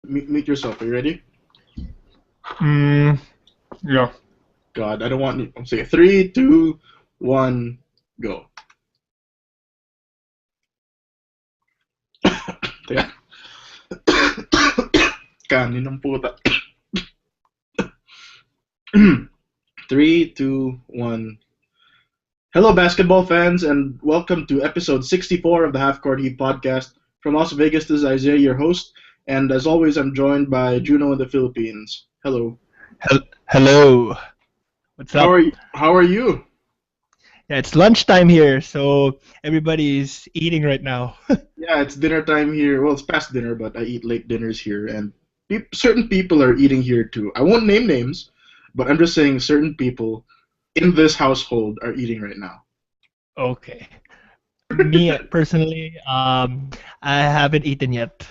Meet yourself. Are you ready? Mm, yeah. God, I don't want you. I'm saying three, two, one, go. Teka. Kaninang puta. Three, two, one. Hello, basketball fans, and welcome to episode 64 of the Half Court Heat podcast. From Las Vegas, this is Isaiah, your host, and as always, I'm joined by Juno in the Philippines. Hello. Hello. What's How are up? you? How are you? Yeah, it's lunchtime here, so everybody's eating right now. Yeah, it's dinner time here. Well, it's past dinner, but I eat late dinners here, and certain people are eating here too. I won't name names, but I'm just saying certain people in this household are eating right now. Okay. Me personally, I haven't eaten yet.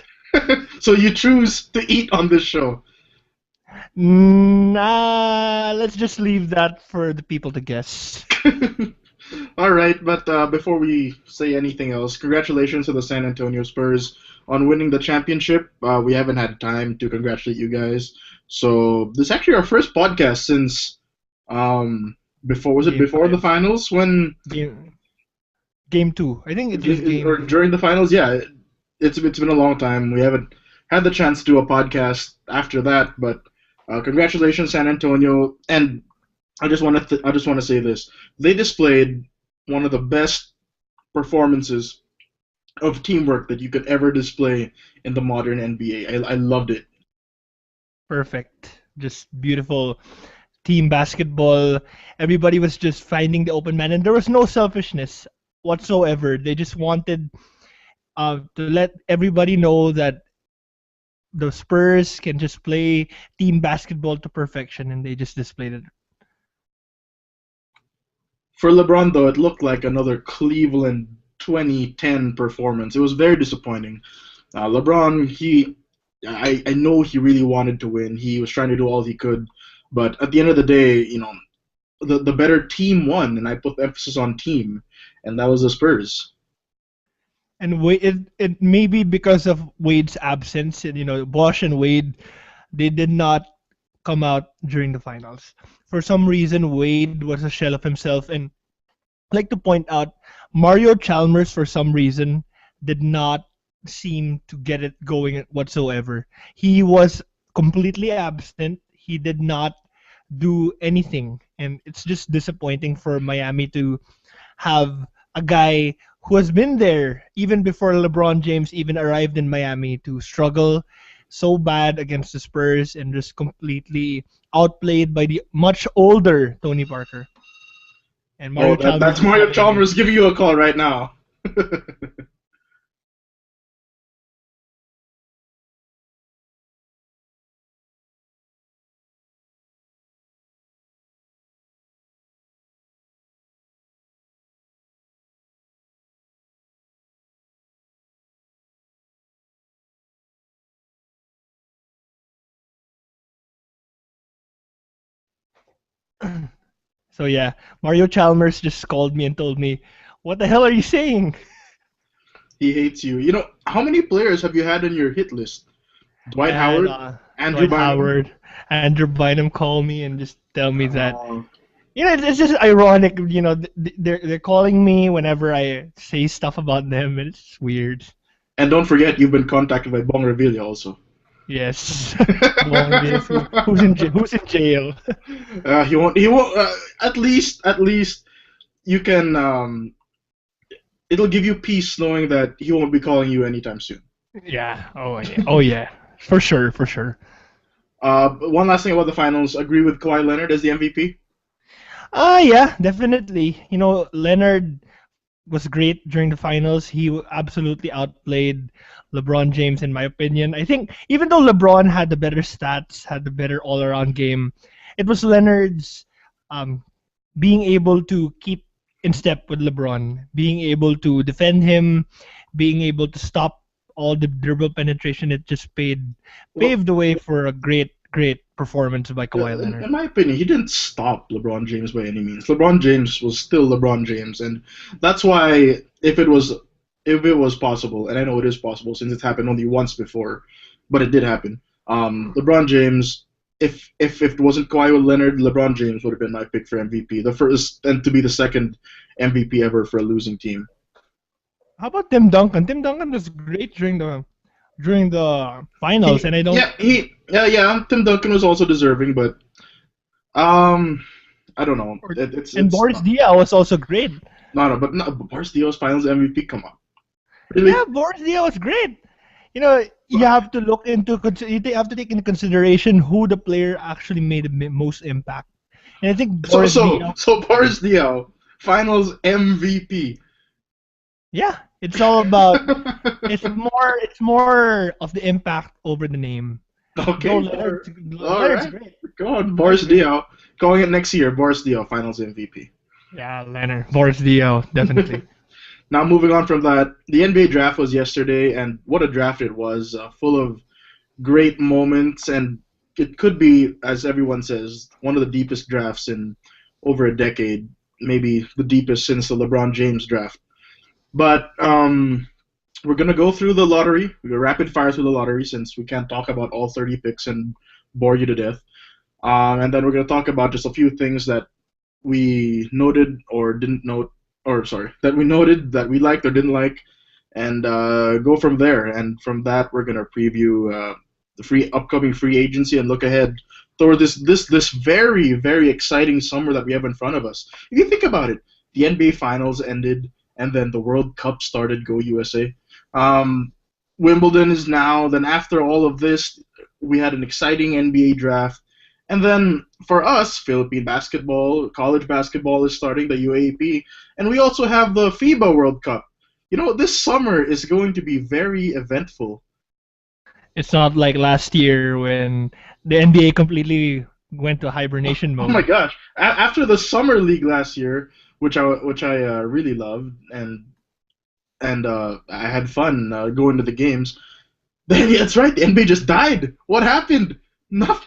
So you choose to eat on this show. Nah, let's just leave that for the people to guess. All right, but before we say anything else, congratulations to the San Antonio Spurs on winning the championship. We haven't had time to congratulate you guys, so this is actually our first podcast since before was it Game before the five, finals when game game two. I think it was or game. during the finals? Yeah, it's been a long time. We haven't had the chance to do a podcast after that, but congratulations, San Antonio, and I just want to say this. They displayed one of the best performances of teamwork that you could ever display in the modern NBA. I loved it. Perfect. Just beautiful team basketball. Everybody was just finding the open man, and there was no selfishness whatsoever. They just wanted to let everybody know that the Spurs can just play team basketball to perfection, and they just displayed it. For LeBron, though, it looked like another Cleveland 2010 performance. It was very disappointing. LeBron, I know he really wanted to win. He was trying to do all he could, but at the end of the day, the better team won, and I put the emphasis on team, and that was the Spurs. And it may be because of Wade's absence, and Bosch and Wade, they did not come out during the finals. For some reason, Wade was a shell of himself, and I'd like to point out Mario Chalmers, for some reason, did not seem to get it going whatsoever. He was completely absent. He did not do anything, and it's just disappointing for Miami to have a guy who has been there even before LeBron James even arrived in Miami to struggle so bad against the Spurs and just completely outplayed by the much older Tony Parker. And Oh, Mario Chalmers that's just Mario having a Chalmers giving you a call right now. so yeah, Mario Chalmers just called me and told me, "What the hell are you saying?" He hates you. You know, how many players have you had on your hit list? I Dwight had Howard, Andrew Dwight Bynum. Howard, Andrew Bynum call me and just tell me that Uh, it's just ironic. They're calling me whenever I say stuff about them, and it's weird. and don't forget, you've been contacted by Bong Revilla also. Yes, Bong Revilla, who's in jail? He won't. He won't. At least you can. It'll give you peace knowing that he won't be calling you anytime soon. Yeah. Oh yeah. For sure. For sure. One last thing about the finals. Agree with Kawhi Leonard as the MVP. Yeah, definitely. Leonard was great during the finals. He absolutely outplayed LeBron James, in my opinion. I think even though LeBron had the better stats, had the better all-around game, it was Leonard's um, being able to keep in step with LeBron, being able to defend him, being able to stop all the dribble penetration. It just Well, paved the way for a great performance by Kawhi in, Leonard. in my opinion, he didn't stop LeBron James by any means. LeBron James was still LeBron James, and that's why if it was possible, and I know it is possible since it's happened only once before, but it did happen. LeBron James. If it wasn't Kawhi Leonard, LeBron James would have been my pick for MVP. The first and to be the second MVP ever for a losing team. How about Tim Duncan? Tim Duncan was great during the finals, and I don't. Tim Duncan was also deserving, but um, I don't know. And Boris Diaw was also great. But Boris Diaw's Finals MVP. Come on, really? Yeah, Boris Diaw was great. You know, you have to look into you have to take into consideration who the player actually made the most impact. And I think Boris Diaw. So Boris Diaw, Finals MVP. Yeah, it's all about. It's more of the impact over the name. Okay. Leonard's great. Go on, Boris Diaw. Going it next year, Boris Diaw, Finals MVP. Yeah, Leonard. Boris Diaw, definitely. Now, moving on from that, the NBA draft was yesterday, and what a draft it was, full of great moments, and it could be, as everyone says, one of the deepest drafts in over a decade, maybe the deepest since the LeBron James draft. But we're going to go through the lottery. We're going to rapid fire through the lottery since we can't talk about all 30 picks and bore you to death. And then we're going to talk about just a few things that we noted or didn't note, that we noted that we liked or didn't like, and go from there. And from that, we're going to preview the upcoming free agency and look ahead toward this very, very exciting summer that we have in front of us. If you think about it, the NBA Finals ended, and then the World Cup started. Go USA! Wimbledon is now. Then after all of this, we had an exciting NBA draft. And then for us, Philippine basketball, college basketball is starting, the UAAP, and we also have the FIBA World Cup. You know, this summer is going to be very eventful. It's not like last year when the NBA completely went to hibernation mode. Oh my gosh! After the summer league last year, which I really loved, and I had fun going to the games. Then yeah, that's right, the NBA just died. What happened? Nothing.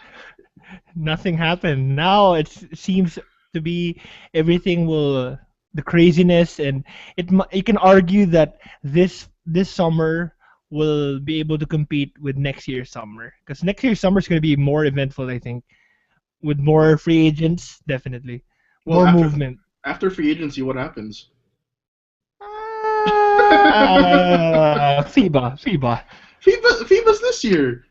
Nothing happened. Now it seems to be everything will the craziness, and you can argue that this summer will be able to compete with next year's summer, because next year's summer is going to be more eventful, I think, with more free agents, definitely more movement. After free agency, what happens? FIBA's this year.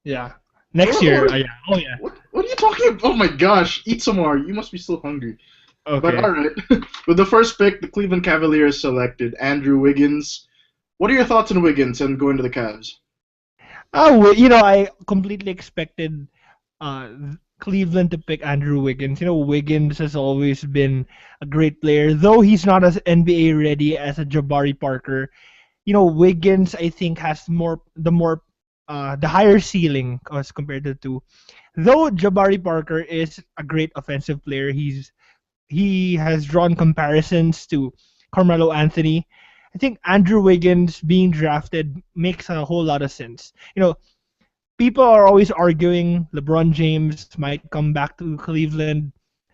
Yeah. Next year, yeah. Oh, yeah. What are you talking about? Oh, my gosh. Eat some more. You must be still hungry. Okay. But, all right. With the first pick, the Cleveland Cavaliers selected Andrew Wiggins. What are your thoughts on Wiggins and going to the Cavs? Oh, I completely expected Cleveland to pick Andrew Wiggins. Wiggins has always been a great player, though he's not as NBA ready as a Jabari Parker. Wiggins, I think, has the higher ceiling as compared to the two. Though Jabari Parker is a great offensive player, he has drawn comparisons to Carmelo Anthony. I think Andrew Wiggins being drafted makes a whole lot of sense. People are always arguing LeBron James might come back to Cleveland,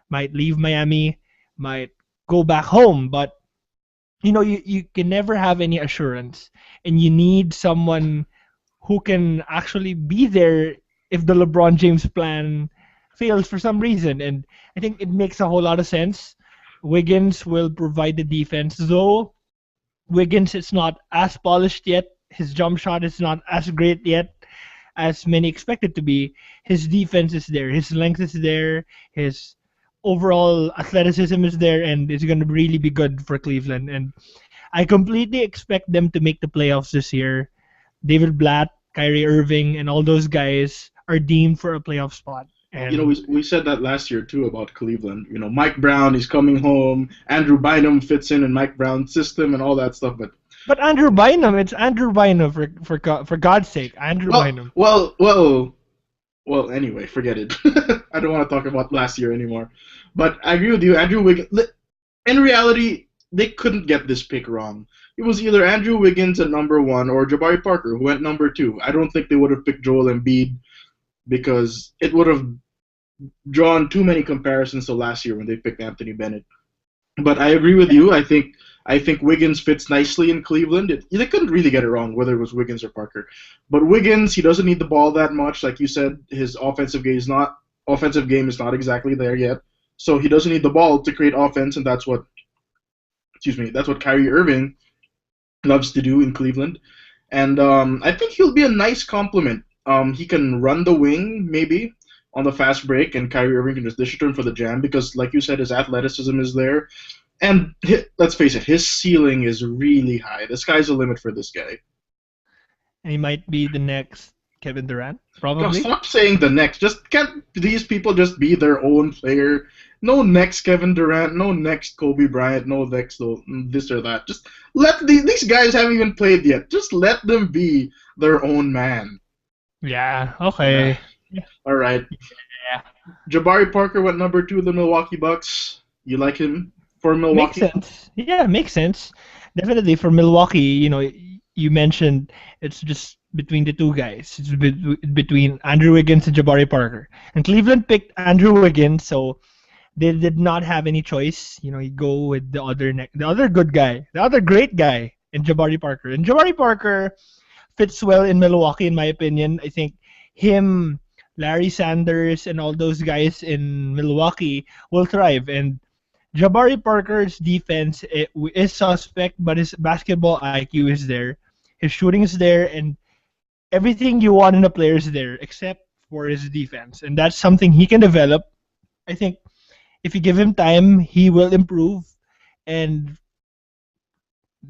might leave Miami, might go back home, but you can never have any assurance, and you need someone who can actually be there if the LeBron James plan fails for some reason. And I think it makes a whole lot of sense. Wiggins will provide the defense, though Wiggins is not as polished yet. His jump shot is not as great yet as many expect it to be. His defense is there. His length is there. His overall athleticism is there, and it's going to really be good for Cleveland. And I completely expect them to make the playoffs this year. David Blatt, Kyrie Irving, and all those guys are deemed for a playoff spot. And we said that last year too about Cleveland. Mike Brown is coming home. Andrew Bynum fits in Mike Brown's system and all that stuff. But Andrew Bynum, it's Andrew Bynum for God's sake, Andrew Bynum. Well. Anyway, forget it. I don't want to talk about last year anymore. But I agree with you, Andrew Wiggins. In reality, they couldn't get this pick wrong. It was either Andrew Wiggins at number 1 or Jabari Parker, who went number 2. I don't think they would have picked Joel Embiid because it would have drawn too many comparisons to last year when they picked Anthony Bennett. But I agree with you. I think I think Wiggins fits nicely in Cleveland. They couldn't really get it wrong whether it was Wiggins or Parker. But Wiggins, he doesn't need the ball that much. Like you said, his offensive game is not exactly there yet. So he doesn't need the ball to create offense, and that's what Kyrie Irving loves to do in Cleveland. And I think he'll be a nice complement. He can run the wing maybe on the fast break, and Kyrie Irving can just dish it to him for the jam because, like you said, his athleticism is there. And let's face it, his ceiling is really high. The sky's the limit for this guy. And he might be the next Kevin Durant, God, probably. stop saying the next. Just can't these people just be their own player? No next Kevin Durant, no next Kobe Bryant, no next this or that. Just let these guys haven't even played yet. Just let them be their own man. Yeah. Okay. All right. Yeah. Jabari Parker went number 2 of the Milwaukee Bucks. You like him for Makes Milwaukee? sense. Yeah, makes sense. Definitely for Milwaukee, you mentioned it's just between the two guys. It's between Andrew Wiggins and Jabari Parker. And Cleveland picked Andrew Wiggins, so they did not have any choice. You go with the other good guy, the other great guy in Jabari Parker. And Jabari Parker fits well in Milwaukee, in my opinion. I think him, Larry Sanders, and all those guys in Milwaukee will thrive. And Jabari Parker's defense is suspect, but his basketball IQ is there. His shooting is there, and everything you want in a player is there, except for his defense. And that's something he can develop. I think if you give him time, he will improve. And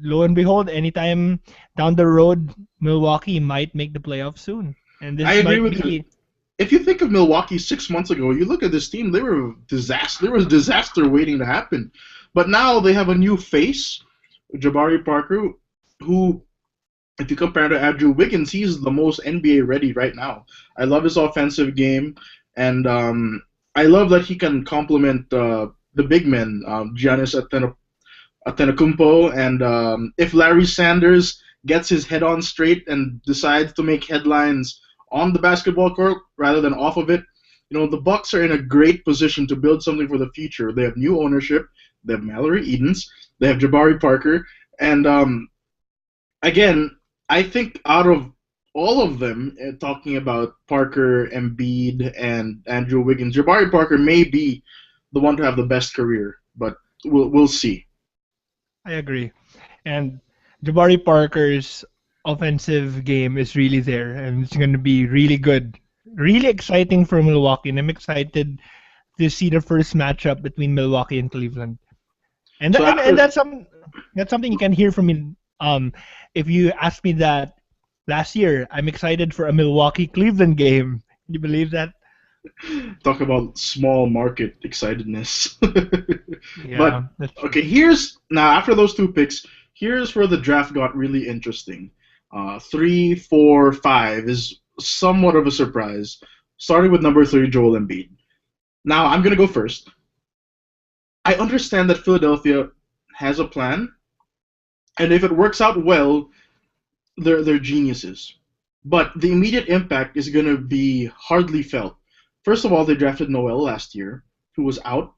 lo and behold, anytime down the road, Milwaukee might make the playoffs soon. And this I agree might with be you. If you think of Milwaukee 6 months ago, you look at this team, they were a disaster. There was disaster waiting to happen. But now they have a new face, Jabari Parker, who, if you compare to Andrew Wiggins, he's the most NBA ready right now. I love his offensive game, and I love that he can complement the big men, Giannis Antetokounmpo, and if Larry Sanders gets his head on straight and decides to make headlines on the basketball court rather than off of it, the Bucks are in a great position to build something for the future. They have new ownership. They have Mallory Edens. They have Jabari Parker, and again, I think out of all of them, talking about Parker, Embiid, and Andrew Wiggins, Jabari Parker may be the one to have the best career, but we'll see. I agree. And Jabari Parker's offensive game is really there, and it's going to be really good. Really exciting for Milwaukee, and I'm excited to see the first matchup between Milwaukee and Cleveland. And, So after, and that's something you can hear from me. If you asked me that last year, I'm excited for a Milwaukee-Cleveland game. Can you believe that? talk about small market excitedness. Yeah, But that's true. okay, now after those 2 picks, here's where the draft got really interesting. 3, 4, 5 is somewhat of a surprise. Starting with number 3, Joel Embiid. Now I'm gonna go first. I understand that Philadelphia has a plan, and if it works out well, they're geniuses. But the immediate impact is gonna be hardly felt. First of all, they drafted Noel last year, who was out.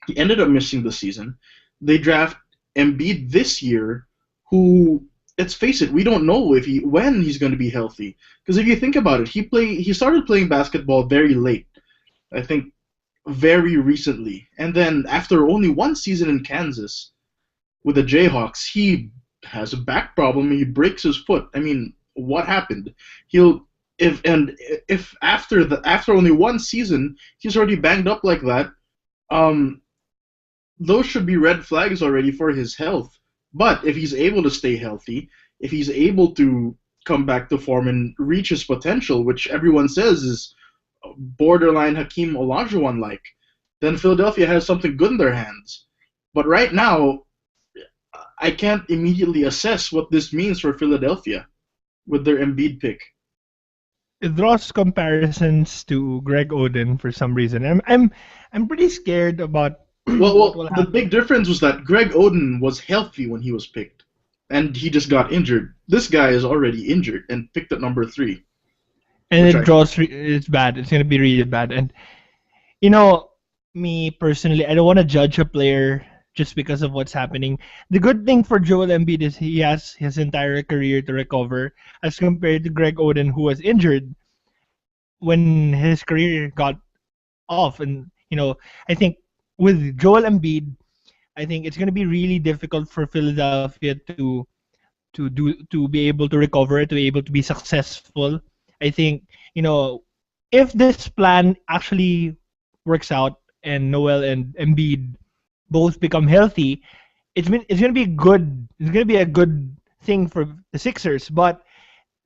He ended up missing the season. They draft Embiid this year, who, let's face it, we don't know when he's going to be healthy. Because if you think about it, he started playing basketball very late. I think very recently, and then after only 1 season in Kansas with the Jayhawks, he has a back problem. He breaks his foot. I mean, what happened? If after only 1 season he's already banged up like that, those should be red flags already for his health. But if he's able to stay healthy, if he's able to come back to form and reach his potential, which everyone says is borderline Hakeem Olajuwon like, then Philadelphia has something good in their hands. But right now, I can't immediately assess what this means for Philadelphia with their Embiid pick. It draws comparisons to Greg Oden for some reason. I'm pretty scared about what will Well, the happen. big difference was that Greg Oden was healthy when he was picked, and he just got injured. This guy is already injured and picked at number 3, And which it draws. It's bad. It's gonna be really bad. And me personally, I don't want to judge a player just because of what's happening. The good thing for Joel Embiid is he has his entire career to recover, as compared to Greg Oden, who was injured when his career got off. And I think with Joel Embiid, I think it's going to be really difficult for Philadelphia to be able to recover, to be able to be successful. I think if this plan actually works out and Noel and Embiid both become healthy, it's gonna be good. It's gonna be a good thing for the Sixers. But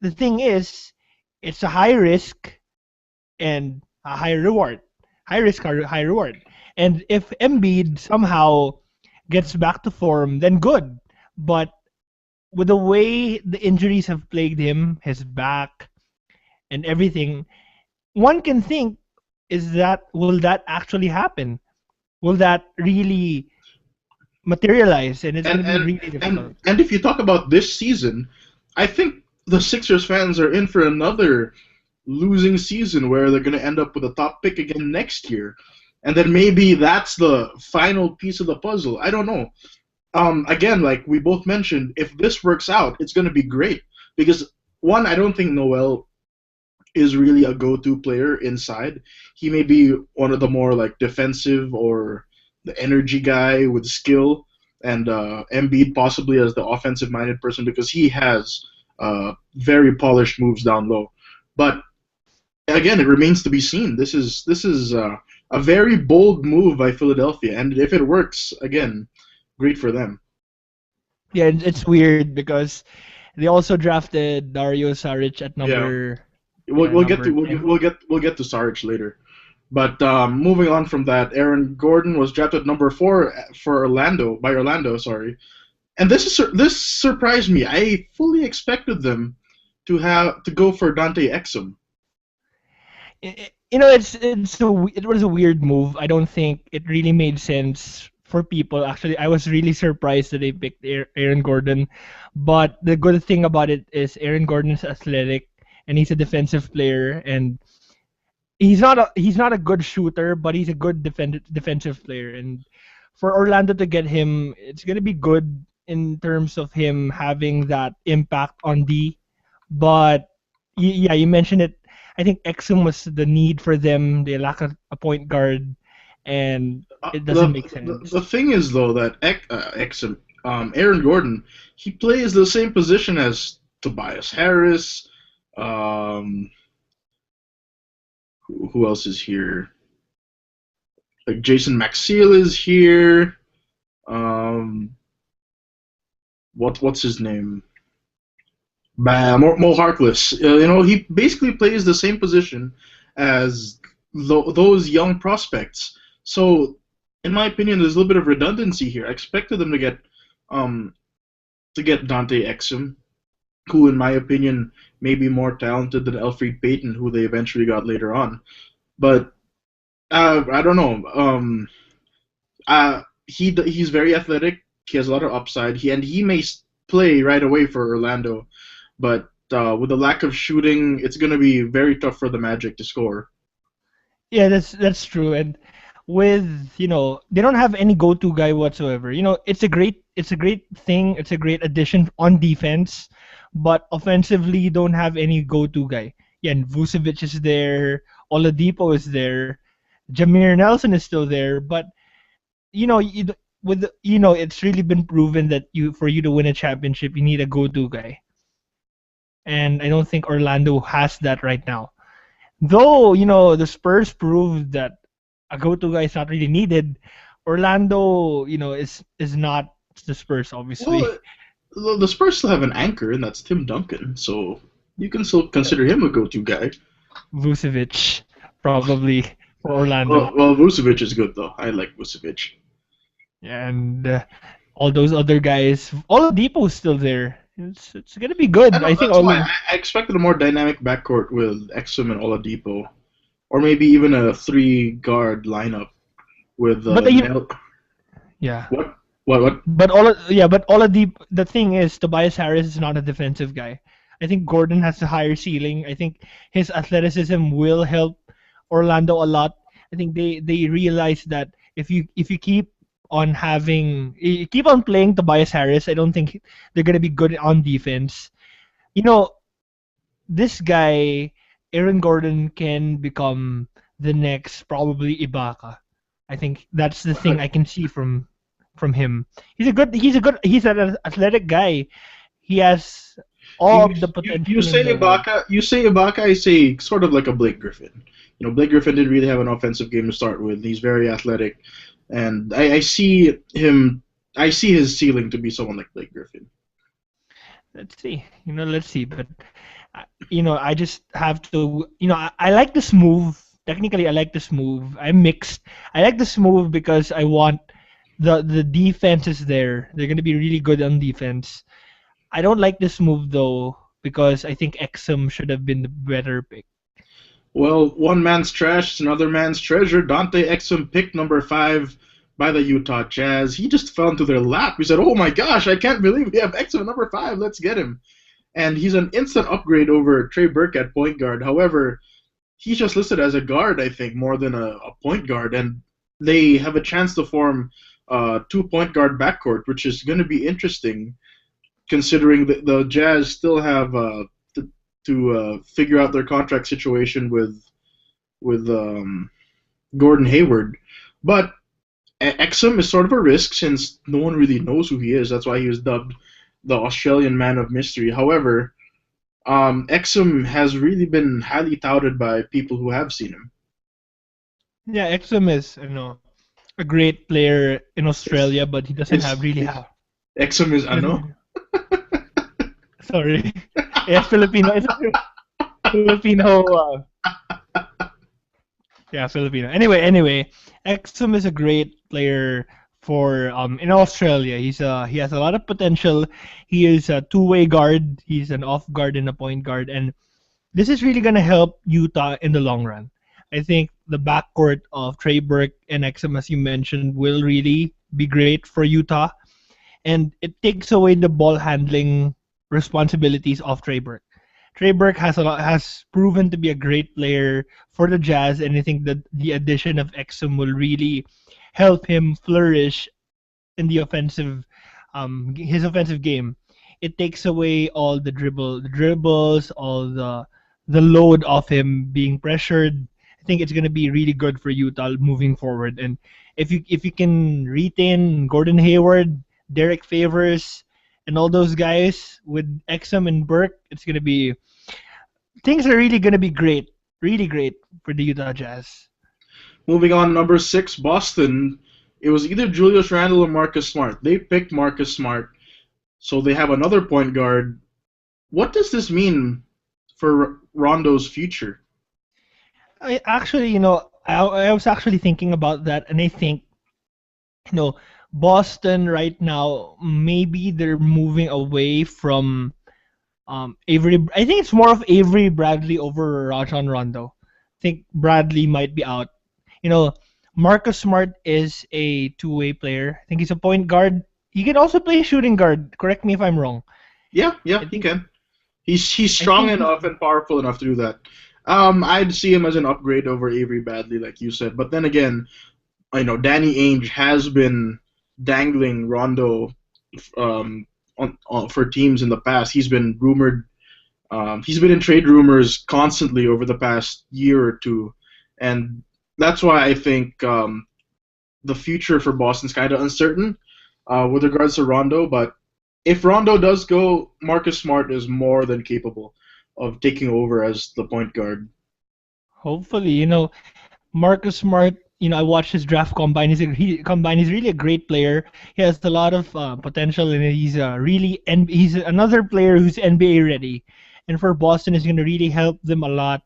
the thing is, it's a high risk and a high reward. High risk, high reward. And if Embiid somehow gets back to form, then good. But with the way the injuries have plagued him, his back and everything, one can think, will that actually happen? Will that really materialize? And it's going to be really difficult. And if you talk about this season, I think the Sixers fans are in for another losing season where they're going to end up with a top pick again next year. And then maybe that's the final piece of the puzzle. I don't know. Again, like we both mentioned, if this works out, it's going to be great. Because, one, I don't think Noel is really a go-to player inside. He may be one of the more like defensive or the energy guy with skill, and Embiid possibly as the offensive-minded person because he has very polished moves down low. But again, it remains to be seen. This is a very bold move by Philadelphia, and if it works, again, great for them. Yeah, it's weird because they also drafted Dario Saric at number. Yeah. We'll get to Saric later, but moving on from that, Aaron Gordon was drafted number 4 for Orlando by Orlando. Sorry, and this surprised me. I fully expected them to go for Dante Exum. It was a weird move. I don't think it really made sense for people. Actually, I was really surprised that they picked Aaron Gordon. But the good thing about it is Aaron Gordon is athletic and he's a defensive player, and he's not a good shooter, but he's a good defensive player. And for Orlando to get him, it's gonna be good in terms of him having that impact on D. But yeah, you mentioned it. I think Exum was the need for them. They lack a point guard, and it doesn't make sense. The thing is, though, that Exum, Aaron Gordon, he plays the same position as Tobias Harris. Who else is here? Like Jason Maxiell is here. What's his name? Mo Harkless. He basically plays the same position as those young prospects. So, in my opinion, there's a little bit of redundancy here. I expected them to get Dante Exum, who, in my opinion, may be more talented than Elfrid Payton, who they eventually got later on. But I don't know. He's very athletic. He has a lot of upside. He may play right away for Orlando. But with the lack of shooting, it's going to be very tough for the Magic to score. Yeah, that's true. And with they don't have any go-to guy whatsoever. It's a great thing. It's a great addition on defense, but offensively, you don't have any go-to guy. Yeah, and Vucevic is there. Oladipo is there. Jameer Nelson is still there. But it's really been proven that for you to win a championship, you need a go-to guy. And I don't think Orlando has that right now. Though, the Spurs proved that a go-to guy is not really needed. Orlando, is not the Spurs, obviously. Well, the Spurs still have an anchor, and that's Tim Duncan. So you can still consider him a go-to guy. Vucevic, probably, for Orlando. Well, Vucevic is good, though. I like Vucevic. And all those other guys. Oladipo is still there. It's gonna be good. I think. I expected a more dynamic backcourt with Exum and Oladipo, or maybe even a 3-guard lineup with. Yeah. What? But Oladipo. The thing is, Tobias Harris is not a defensive guy. I think Gordon has a higher ceiling. I think his athleticism will help Orlando a lot. I think they realize that if you keep on keep on playing Tobias Harris. I don't think they're gonna be good on defense. You know, this guy, Aaron Gordon, can become the next probably Ibaka. I think that's the thing I can see from him. He's an athletic guy. He has all the You potential in say the world. Ibaka, I say sort of like a Blake Griffin. Blake Griffin didn't really have an offensive game to start with. He's very athletic, and I see him. I see his ceiling to be someone like Blake Griffin. Let's see. Let's see. But I just have to. I like this move. Technically, I like this move. I'm mixed. I like this move because I want the defense is there. They're gonna be really good on defense. I don't like this move though because I think Exum should have been the better pick. Well, one man's trash is another man's treasure. Dante Exum picked number 5 by the Utah Jazz. He just fell into their lap. We said, "Oh my gosh, I can't believe we have Exum number 5. Let's get him." And he's an instant upgrade over Trey Burke at point guard. However, he's just listed as a guard, I think, more than a point guard. And they have a chance to form a 2-point guard backcourt, which is going to be interesting, considering the Jazz still have to figure out their contract situation with Gordon Hayward. But Exum is sort of a risk since no one really knows who he is. That's why he was dubbed the Australian Man of Mystery. However, Exum has really been highly touted by people who have seen him. Yeah, Exum is a great player in Australia, but he doesn't have. Exum is ano? Sorry. Yeah, Filipino. It's a Filipino. Yeah, Filipino. Anyway, Exum is a great player for in Australia. He has a lot of potential. He is a two-way guard. He's an off guard and a point guard, and this is really gonna help Utah in the long run. I think the backcourt of Trey Burke and Exum, as you mentioned, will really be great for Utah, and it takes away the ball handling responsibilities of Trey Burke. Trey Burke has proven to be a great player for the Jazz, and I think that the addition of Exum will really help him flourish in the his offensive game. It takes away all the dribbles, all the load of him being pressured. I think it's gonna be really good for Utah moving forward. And if you can retain Gordon Hayward, Derek Favors, and all those guys with Exum and Burke, things are really gonna be great, really great for the Utah Jazz. Moving on, number 6, Boston. It was either Julius Randle or Marcus Smart. They picked Marcus Smart, so they have another point guard. What does this mean for Rondo's future? I was actually thinking about that, and I think, Boston right now, maybe they're moving away from Avery. I think it's more of Avery Bradley over Rajon Rondo. I think Bradley might be out. Marcus Smart is a two-way player. I think he's a point guard. He can also play shooting guard. Correct me if I'm wrong. Yeah, he can. He's strong enough and powerful enough to do that. I'd see him as an upgrade over Avery Bradley, like you said. But then again, I know Danny Ainge has been dangling Rondo for teams in the past. He's been rumored. He's been in trade rumors constantly over the past year or two, and that's why I think the future for Boston's kind of uncertain with regards to Rondo. But if Rondo does go, Marcus Smart is more than capable of taking over as the point guard. Hopefully, Marcus Smart. I watched his draft combine. He's really a great player. He has a lot of potential, and he's he's another player who's NBA ready. And for Boston, it's going to really help them a lot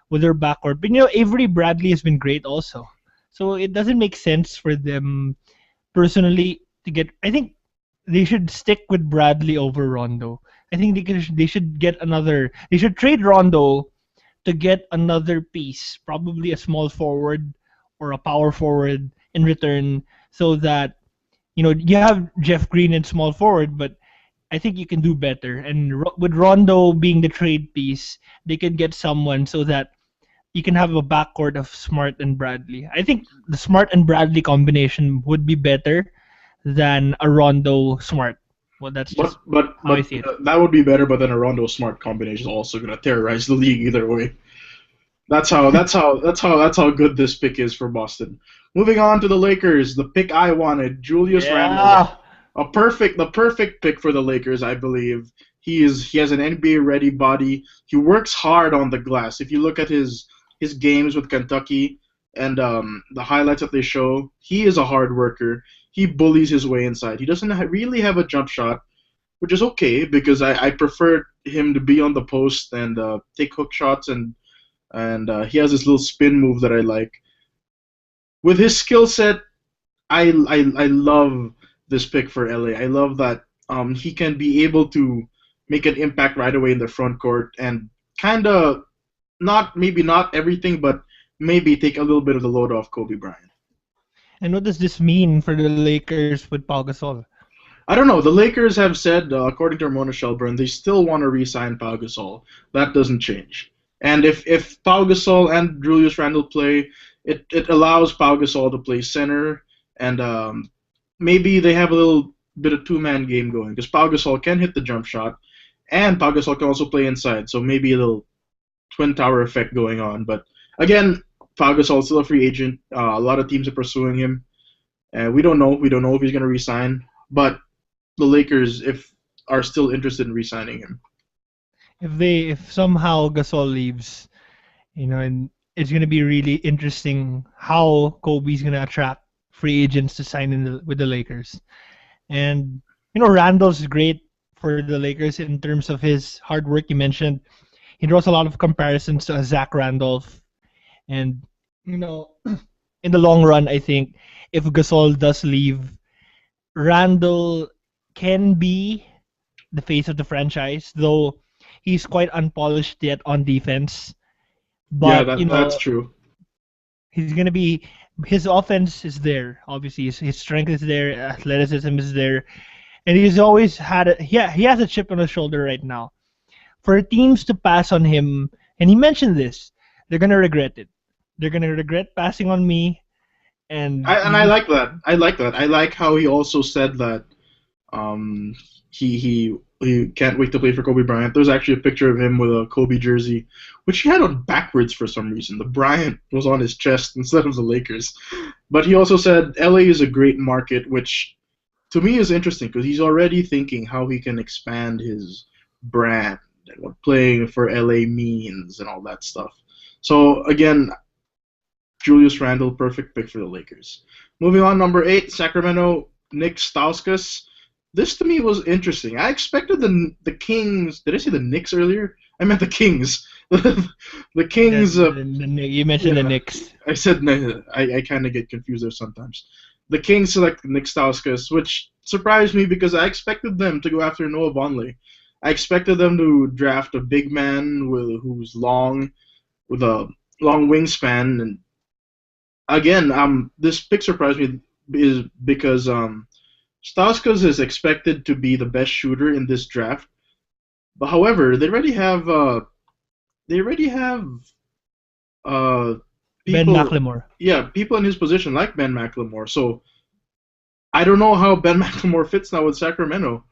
with their backcourt. But Avery Bradley has been great also. So it doesn't make sense for them personally to get. I think they should stick with Bradley over Rondo. I think they should get another. They should trade Rondo to get another piece, probably a small forward or a power forward in return, so that you have Jeff Green in small forward, but I think you can do better. And with Rondo being the trade piece, they can get someone so that you can have a backcourt of Smart and Bradley. I think the Smart and Bradley combination would be better than a Rondo Smart. Well, that's just how I see it. That would be better. But then a Rondo Smart combination is also gonna terrorize the league either way. That's how good this pick is for Boston. Moving on to the Lakers, the pick I wanted, Julius Randle. The perfect pick for the Lakers, I believe. He has an NBA ready body. He works hard on the glass. If you look at his games with Kentucky and the highlights that they show, he is a hard worker. He bullies his way inside. He doesn't really have a jump shot, which is okay because I prefer him to be on the post and take hook shots and he has this little spin move that I like. With his skill set, I love this pick for LA. I love that he can be able to make an impact right away in the front court and kind of maybe not everything, but maybe take a little bit of the load off Kobe Bryant. And what does this mean for the Lakers with Pau Gasol? I don't know. The Lakers have said, according to Ramona Shelburne, they still want to re-sign Pau Gasol. That doesn't change. And if Pau Gasol and Julius Randle play, it allows Pau Gasol to play center, and maybe they have a little bit of two-man game going because Pau Gasol can hit the jump shot, and Pau Gasol can also play inside, so maybe a little twin tower effect going on. But again, Pau Gasol is still a free agent. A lot of teams are pursuing him, and we don't know. We don't know if he's going to resign, but the Lakers are still interested in re-signing him. If somehow Gasol leaves, and it's gonna be really interesting how Kobe's gonna attract free agents to sign with the Lakers. And Randall's great for the Lakers in terms of his hard work. You mentioned he draws a lot of comparisons to Zach Randolph, and in the long run, I think if Gasol does leave, Randall can be the face of the franchise, though he's quite unpolished yet on defense. But that's true. He's gonna be. His offense is there. Obviously, his strength is there. Athleticism is there, and he's always had he has a chip on his shoulder right now. For teams to pass on him, and he mentioned this, they're gonna regret it. They're gonna regret passing on me. I like that. I like how he also said that he can't wait to play for Kobe Bryant. There's actually a picture of him with a Kobe jersey, which he had on backwards for some reason. The Bryant was on his chest instead of the Lakers. But he also said LA is a great market, which to me is interesting because he's already thinking how he can expand his brand and what playing for LA means and all that stuff. So again, Julius Randle, perfect pick for the Lakers. Moving on, number 8, Sacramento, Nick Stauskas. This to me was interesting. I expected the Kings. Did I say the Knicks earlier? I meant the Kings. the Kings. You mentioned the Knicks. I said I kind of get confused there sometimes. The Kings selected Nick Stauskas, which surprised me because I expected them to go after Noah Vonleh. I expected them to draft a big man who's long, with a long wingspan, and again, this pick surprised me is because Stauskas is expected to be the best shooter in this draft. But however, they already have people, Ben McLemore. Yeah, people in his position like Ben McLemore. So I don't know how Ben McLemore fits now with Sacramento.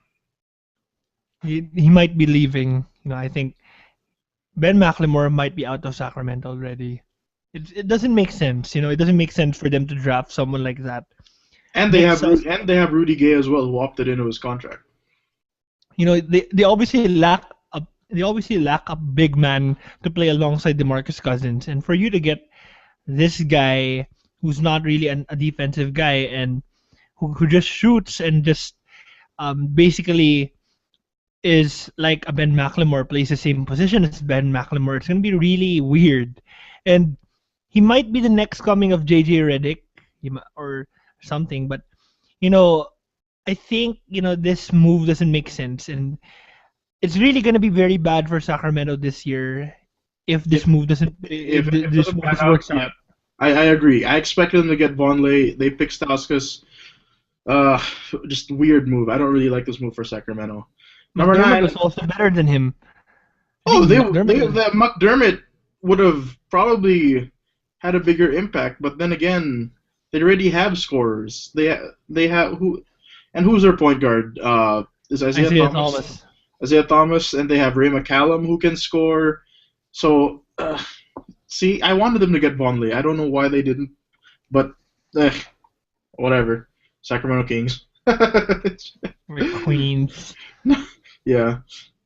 He might be leaving. I think Ben McLemore might be out of Sacramento already. It doesn't make sense. It doesn't make sense for them to draft someone like that. And they have Rudy Gay as well, who opted into his contract. They obviously lack a big man to play alongside DeMarcus Cousins, and for you to get this guy who's not really a defensive guy and who just shoots and just basically is like a Ben McLemore, plays the same position as Ben McLemore, it's gonna be really weird, and he might be the next coming of JJ Redick or something, but I think this move doesn't make sense, and it's really gonna be very bad for Sacramento this year if this move doesn't works out. I agree. I expected them to get Vonleh. They picked Stauskas. Just weird move. I don't really like this move for Sacramento. Number 9 was also better than him. McDermott would have probably had a bigger impact. But then again, they already have scorers. They have who and who's their point guard? Is Isaiah Isaiah Thomas? Thomas. Isaiah Thomas, and they have Ray McCallum who can score. So see, I wanted them to get Vonleh. I don't know why they didn't, but whatever. Sacramento Kings. Queens. Yeah.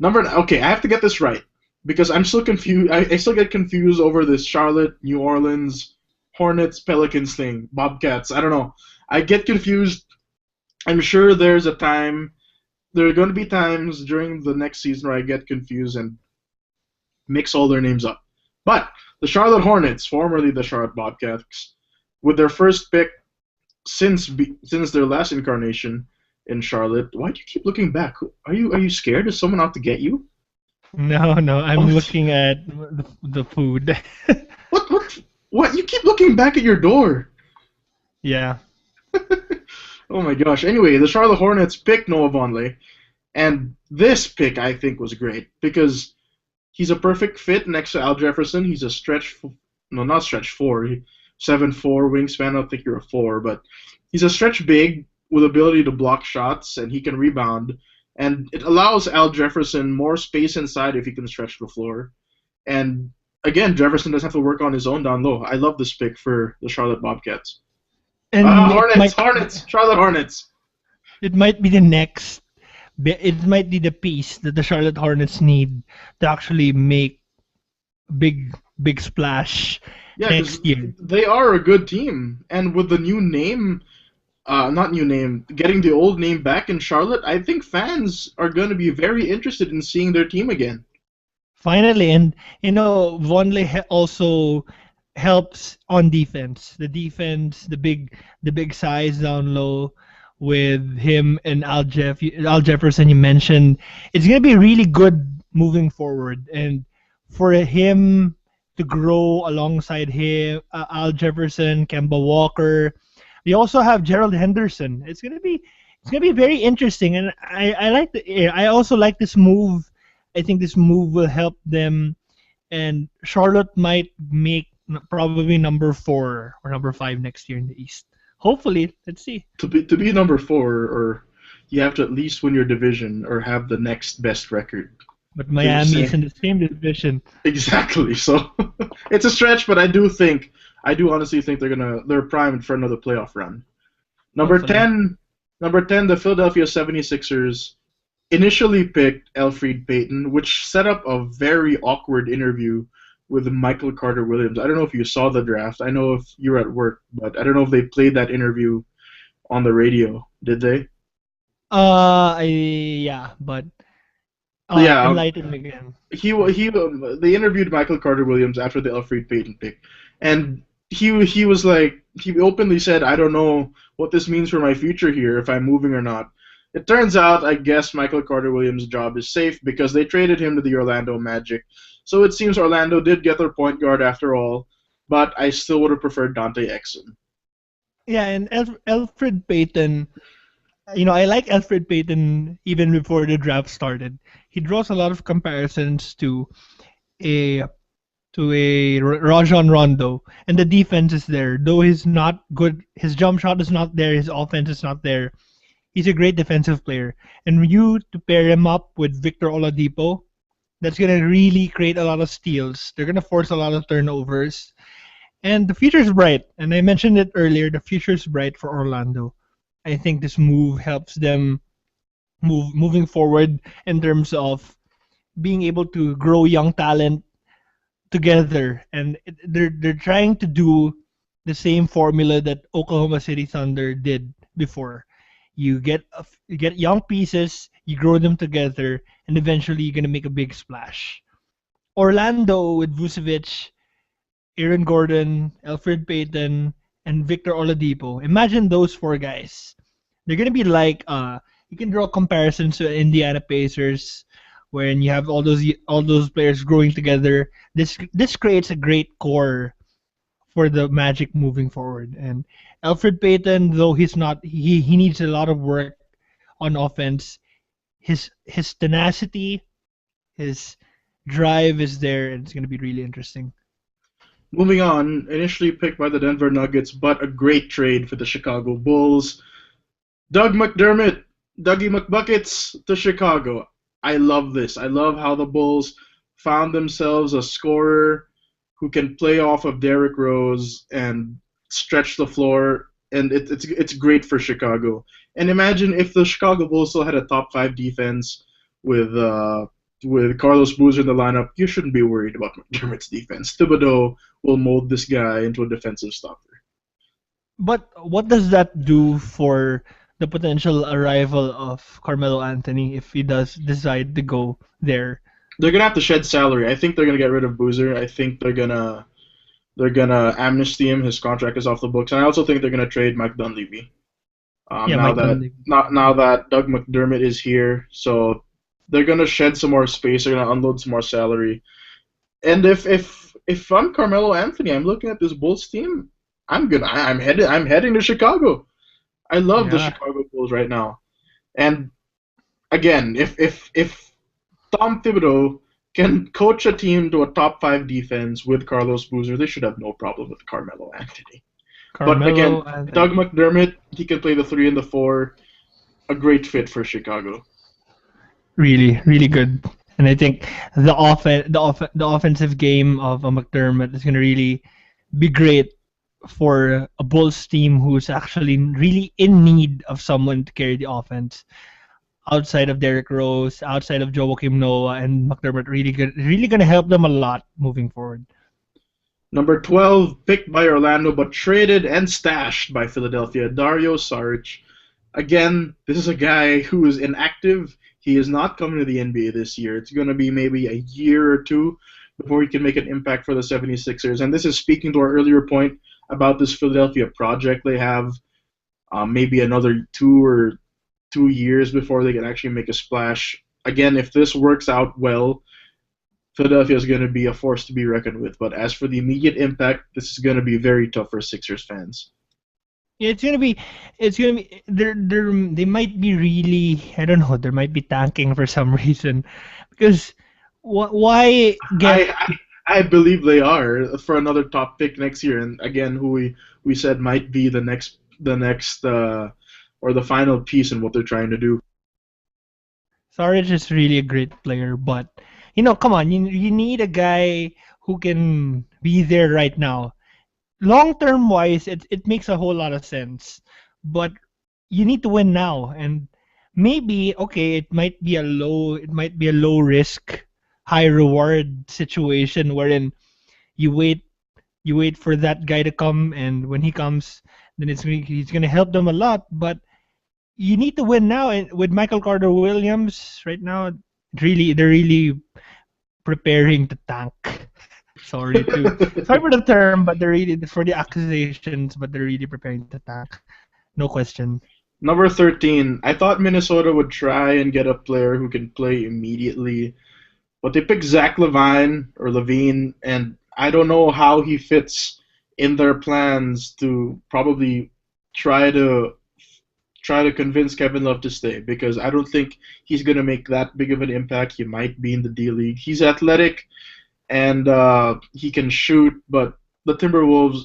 Okay, I have to get this right because I'm still confused. I still get confused over this Charlotte, New Orleans, Hornets, Pelicans thing. Bobcats. I don't know. I get confused. I'm sure there's a time. There are going to be times during the next season where I get confused and mix all their names up. But the Charlotte Hornets, formerly the Charlotte Bobcats, with their first pick since their last incarnation in Charlotte. Why do you keep looking back? Are you scared? Is someone out to get you? No, I'm looking at the food. What? You keep looking back at your door. Yeah. Oh my gosh. Anyway, the Charlotte Hornets picked Noah Vonleh, and this pick I think was great because he's a perfect fit next to Al Jefferson. He's a not stretch four. 7'4" wingspan. I don't think you're a 4, but he's a stretch big with ability to block shots, and he can rebound. And it allows Al Jefferson more space inside if he can stretch the floor. And again, Jefferson doesn't have to work on his own down low. I love this pick for the Charlotte Bobcats. And Charlotte Hornets. It might be the next. It might be the piece that the Charlotte Hornets need to actually make big splash next year. They are a good team, and with the new name, not new name, getting the old name back in Charlotte, I think fans are going to be very interested in seeing their team again. Finally, and Vonleh also helps on defense. The defense, the big size down low with him and Al Jefferson you mentioned. It's going to be really good moving forward, and for him to grow alongside him, Al Jefferson, Kemba Walker. We also have Gerald Henderson. It's gonna be very interesting, and I also like this move. I think this move will help them, and Charlotte might make probably number 4 or number 5 next year in the East. Hopefully, let's see. To be number 4, or you have to at least win your division or have the next best record. But Miami is in the same division. Exactly. So it's a stretch, but I do honestly think they're primed for another playoff run. Number 10, the Philadelphia 76ers initially picked Elfrid Payton, which set up a very awkward interview with Michael Carter Williams. I don't know if you saw the draft. I know if you were at work, but I don't know if they played that interview on the radio. Did they? Yeah, but enlighten me again. They interviewed Michael Carter Williams after the Elfrid Payton pick, and he was like, he openly said, I don't know what this means for my future here, if I'm moving or not. It turns out, I guess Michael Carter Williams' job is safe because they traded him to the Orlando Magic. So it seems Orlando did get their point guard after all, but I still would have preferred Dante Exum. Yeah, and Elfrid Payton, I like Elfrid Payton even before the draft started. He draws a lot of comparisons to a Rajon Rondo, and the defense is there. Though he's not good, his jump shot is not there, his offense is not there. He's a great defensive player, and you to pair him up with Victor Oladipo, that's gonna really create a lot of steals. They're gonna force a lot of turnovers, and the future's bright. And I mentioned it earlier. The future's bright for Orlando. I think this move helps them moving forward in terms of being able to grow young talent together, and they're trying to do the same formula that Oklahoma City Thunder did before. You get young pieces, you grow them together, and eventually you're gonna make a big splash. Orlando with Vucevic, Aaron Gordon, Elfrid Payton, and Victor Oladipo. Imagine those 4 guys. They're gonna be like you can draw comparisons to Indiana Pacers, when you have all those players growing together. This creates a great core for the Magic moving forward. And Elfrid Payton, though he needs a lot of work on offense, his tenacity, his drive is there, and it's going to be really interesting. Moving on, initially picked by the Denver Nuggets, but a great trade for the Chicago Bulls. Doug McDermott, Dougie McBuckets to Chicago. I love this. I love how the Bulls found themselves a scorer who can play off of Derrick Rose and stretch the floor, and it's great for Chicago. And imagine if the Chicago Bulls still had a top five defense with uh, with Carlos Boozer in the lineup. You shouldn't be worried about McDermott's defense. Thibodeau will mold this guy into a defensive stopper. But what does that do for the potential arrival of Carmelo Anthony if he does decide to go there? They're gonna have to shed salary. I think they're gonna get rid of Boozer. I think they're gonna amnesty him. His contract is off the books, and I also think they're gonna trade Mike Dunleavy. Yeah, Now Mike that Conley. now that Doug McDermott is here, so they're gonna shed some more space. They're gonna unload some more salary. And if I'm Carmelo Anthony, I'm looking at this Bulls team. I'm heading to Chicago. I love the Yeah. Chicago Bulls right now. And again, if Tom Thibodeau can coach a team to a top five defense with Carlos Boozer, they should have no problem with Carmelo Anthony. But again, Carmelo Doug Anthony. McDermott, he can play the three and the four. A great fit for Chicago. Really, really good. And I think the offensive game of McDermott is going to really be great for a Bulls team who's actually really in need of someone to carry the offense outside of Derrick Rose, outside of Joakim Noah, and McDermott really going to help them a lot moving forward. Number 12, picked by Orlando but traded and stashed by Philadelphia, Dario Saric. Again, this is a guy who is inactive. He is not coming to the NBA this year. It's going to be maybe a year or two before he can make an impact for the 76ers. And this is speaking to our earlier point about this Philadelphia project they have. Maybe another 2 years before they can actually make a splash. Again, if this works out well, Philadelphia is going to be a force to be reckoned with. But as for the immediate impact, this is going to be very tough for Sixers fans. Yeah, it's gonna be they might be really, I don't know, they might be tanking for some reason because why get I, I I believe they are for another top pick next year, and again, who we said might be the next or the final piece in what they're trying to do. Saric is really a great player, but come on, you need a guy who can be there right now. Long term wise, it makes a whole lot of sense, but you need to win now, and maybe okay, it might be a low risk, high reward situation wherein you wait you wait for that guy to come, and when he comes, then he's gonna help them a lot, but you need to win now. And with Michael Carter Williams right now, they're really preparing to tank. Sorry for the term, but they're really for the accusations, but they're really preparing to tank. No question. Number 13, I thought Minnesota would try and get a player who can play immediately, but they picked Zach Levine, and I don't know how he fits in their plans to probably try to try to convince Kevin Love to stay because I don't think he's going to make that big of an impact. He might be in the D League. He's athletic and he can shoot, but the Timberwolves,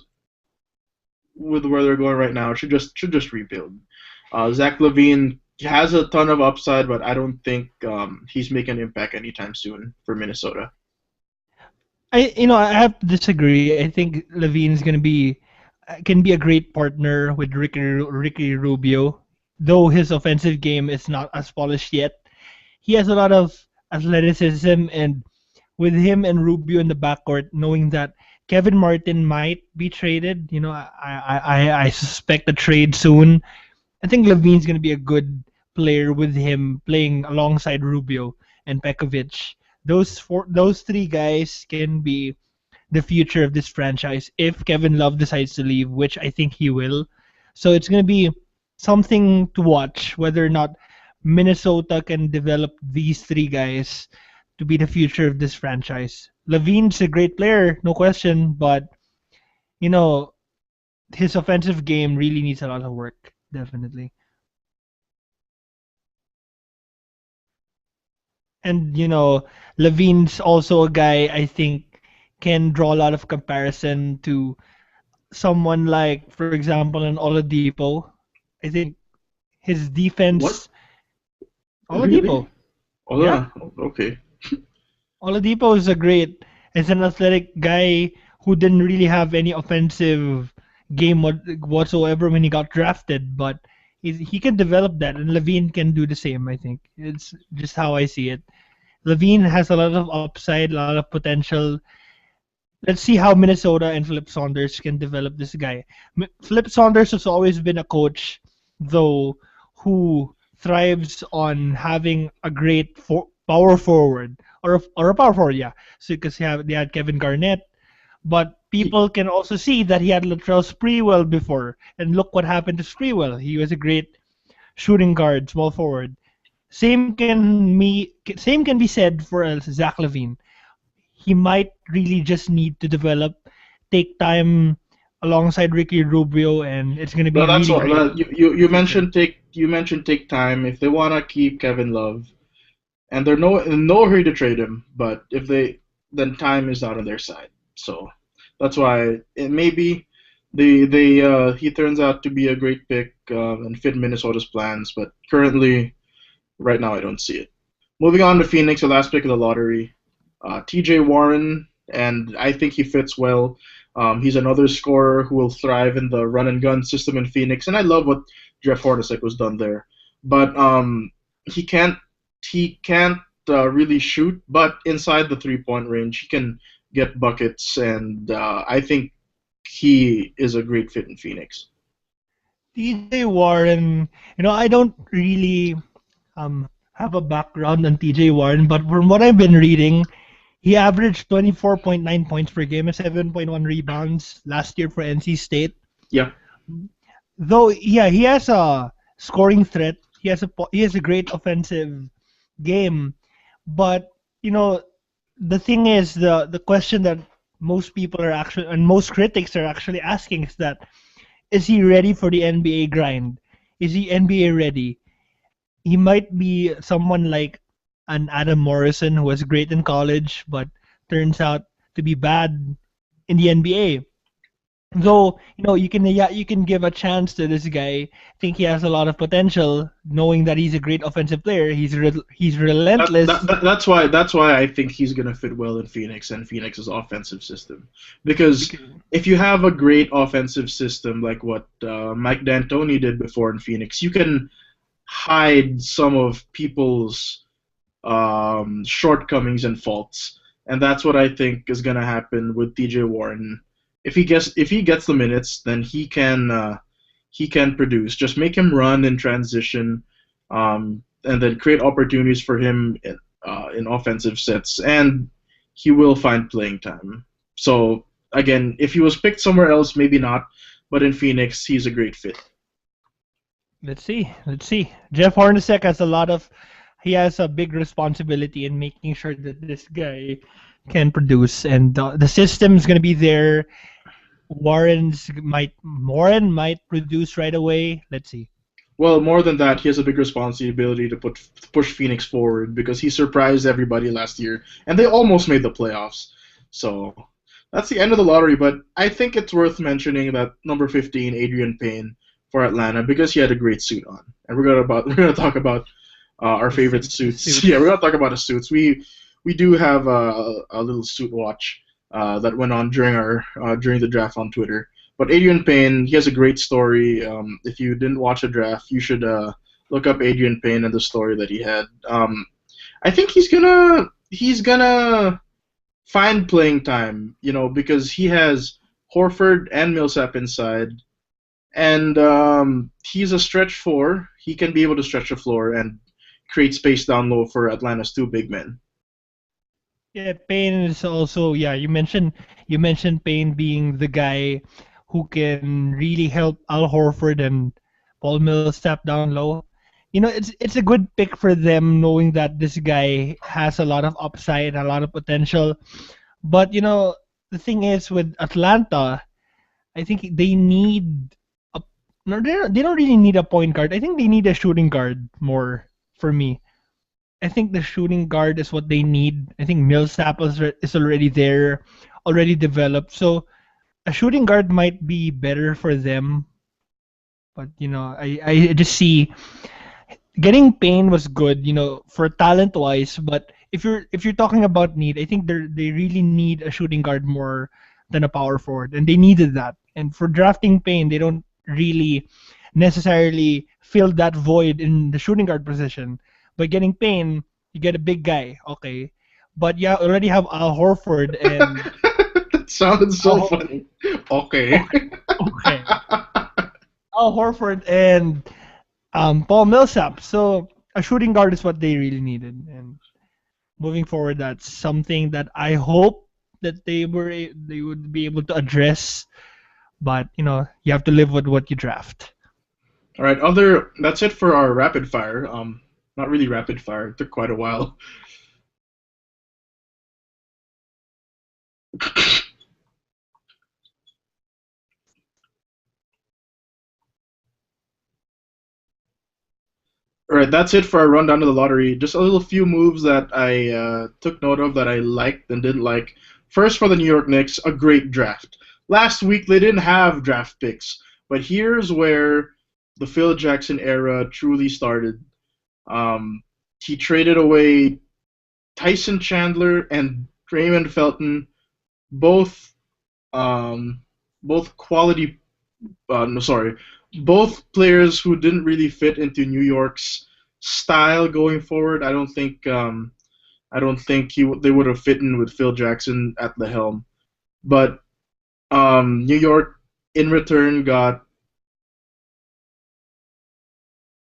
with where they're going right now, should just rebuild. Zach Levine has a ton of upside, but I don't think he's making an impact anytime soon for Minnesota. I have to disagree. I think Levine's gonna be can be a great partner with Ricky Rubio, though his offensive game is not as polished yet. He has a lot of athleticism, and with him and Rubio in the backcourt, knowing that Kevin Martin might be traded, I suspect a trade soon. I think Levine's going to be a good player with him playing alongside Rubio and Pekovic. Those three guys can be the future of this franchise if Kevin Love decides to leave, which I think he will. So it's going to be something to watch whether or not Minnesota can develop these three guys to be the future of this franchise. Levine's a great player, no question, but you know his offensive game really needs a lot of work, definitely. And Levine's also a guy I think can draw a lot of comparison to someone like, for example, an Oladipo. I think his What? defense, Really? Oladipo, Oh, yeah, yeah. Okay. Oladipo is an athletic guy who didn't really have any offensive game whatsoever when he got drafted, but he can develop that, and Levine can do the same. I think it's just how I see it. Levine has a lot of upside, a lot of potential. Let's see how Minnesota and Flip Saunders can develop this guy. Flip Saunders has always been a coach, though, who thrives on having a great power forward or a power forward, yeah. So because they had Kevin Garnett, but He, people can also see that he had Latrell Sprewell before, and look what happened to Sprewell. He was a great shooting guard, small forward. Same can be said for Zach Levine. He might really just need to take time alongside Ricky Rubio, and it's going to well, be that's really what great you in the you future. mentioned. Take time if they wanna keep Kevin Love, and they're no in no hurry to trade him. But if they then time is not on their side. So that's why it maybe they he turns out to be a great pick and fit Minnesota's plans. But currently, right now, I don't see it. Moving on to Phoenix, the last pick of the lottery, T.J. Warren, and I think he fits well. He's another scorer who will thrive in the run and gun system in Phoenix, and I love what Jeff Hornacek was done there. But he can't he can't really shoot, but inside the 3 point range, he can get buckets, and I think he is a great fit in Phoenix. TJ Warren, I don't really have a background on TJ Warren, but from what I've been reading, he averaged 24.9 points per game and 7.1 rebounds last year for NC State. Yeah, Though, yeah, he has a scoring threat. He has a great offensive game, but you know, the thing is the question that most people are actually and most critics are actually asking is that is he ready for the NBA grind? Is he NBA ready? He might be someone like an Adam Morrison who was great in college but turns out to be bad in the NBA. Though you can give a chance to this guy. I think he has a lot of potential, knowing that he's a great offensive player. He's relentless. that's why I think he's gonna fit well in Phoenix and Phoenix's offensive system. Because Because, if you have a great offensive system like what Mike D'Antoni did before in Phoenix, you can hide some of people's shortcomings and faults, and that's what I think is gonna happen with T.J. Warren. If he gets the minutes, then he can produce. Just make him run in transition, and then create opportunities for him in offensive sets, and he will find playing time. So again, if he was picked somewhere else, maybe not, but in Phoenix, he's a great fit. let's see, let's see. Jeff Hornacek he has a big responsibility in making sure that this guy can produce, and the system's gonna be there. Warren might produce right away. Let's see. Well, more than that, he has a big responsibility to push Phoenix forward because he surprised everybody last year, and they almost made the playoffs. So that's the end of the lottery. But I think it's worth mentioning that number 15, Adrian Payne for Atlanta, because he had a great suit on, and we're gonna talk about our favorite The suits. Yeah, we're suits. gonna talk about the suits. We do have a little suit watch that went on during the draft on Twitter. But Adrian Payne, he has a great story. If you didn't watch the draft, you should look up Adrian Payne and the story that he had. I think he's gonna find playing time, because he has Horford and Millsap inside, and he's a stretch four. He can be able to stretch the floor and create space down low for Atlanta's two big men. Yeah, Payne is also, yeah, you mentioned Payne being the guy who can really help Al Horford and Paul Millsap down low. It's a good pick for them knowing that this guy has a lot of upside, a lot of potential. But the thing is with Atlanta, I think they need a no, they don't really need a point guard. I think they need a shooting guard more for me. I think the shooting guard is what they need. I think Millsap is already there. already developed. So a shooting guard might be better for them, but I just see getting Payne was good, for talent wise. But if you're talking about need, I think they really need a shooting guard more than a power forward, and they needed that. And for drafting Payne, they don't really necessarily fill that void in the shooting guard position. By getting Payne, you get a big guy, okay. But you already have Al Horford and That sounded so Al, funny. Okay. okay, okay, Al Horford and Paul Millsap. So a shooting guard is what they really needed. And moving forward, that's something that I hope that they would be able to address. But you have to live with what you draft. All right. That's it for our rapid fire. Not really rapid fire. It took quite a while. All right, that's it for our rundown of the lottery. Just a little few moves that I took note of that I liked and didn't like. First, for the New York Knicks, a great draft. Last week they didn't have draft picks, but here's where the Phil Jackson era truly started. He traded away Tyson Chandler and Raymond Felton, both both quality. No, sorry, both players who didn't really fit into New York's style going forward. I don't think they would have fit in with Phil Jackson at the helm. But New York in return got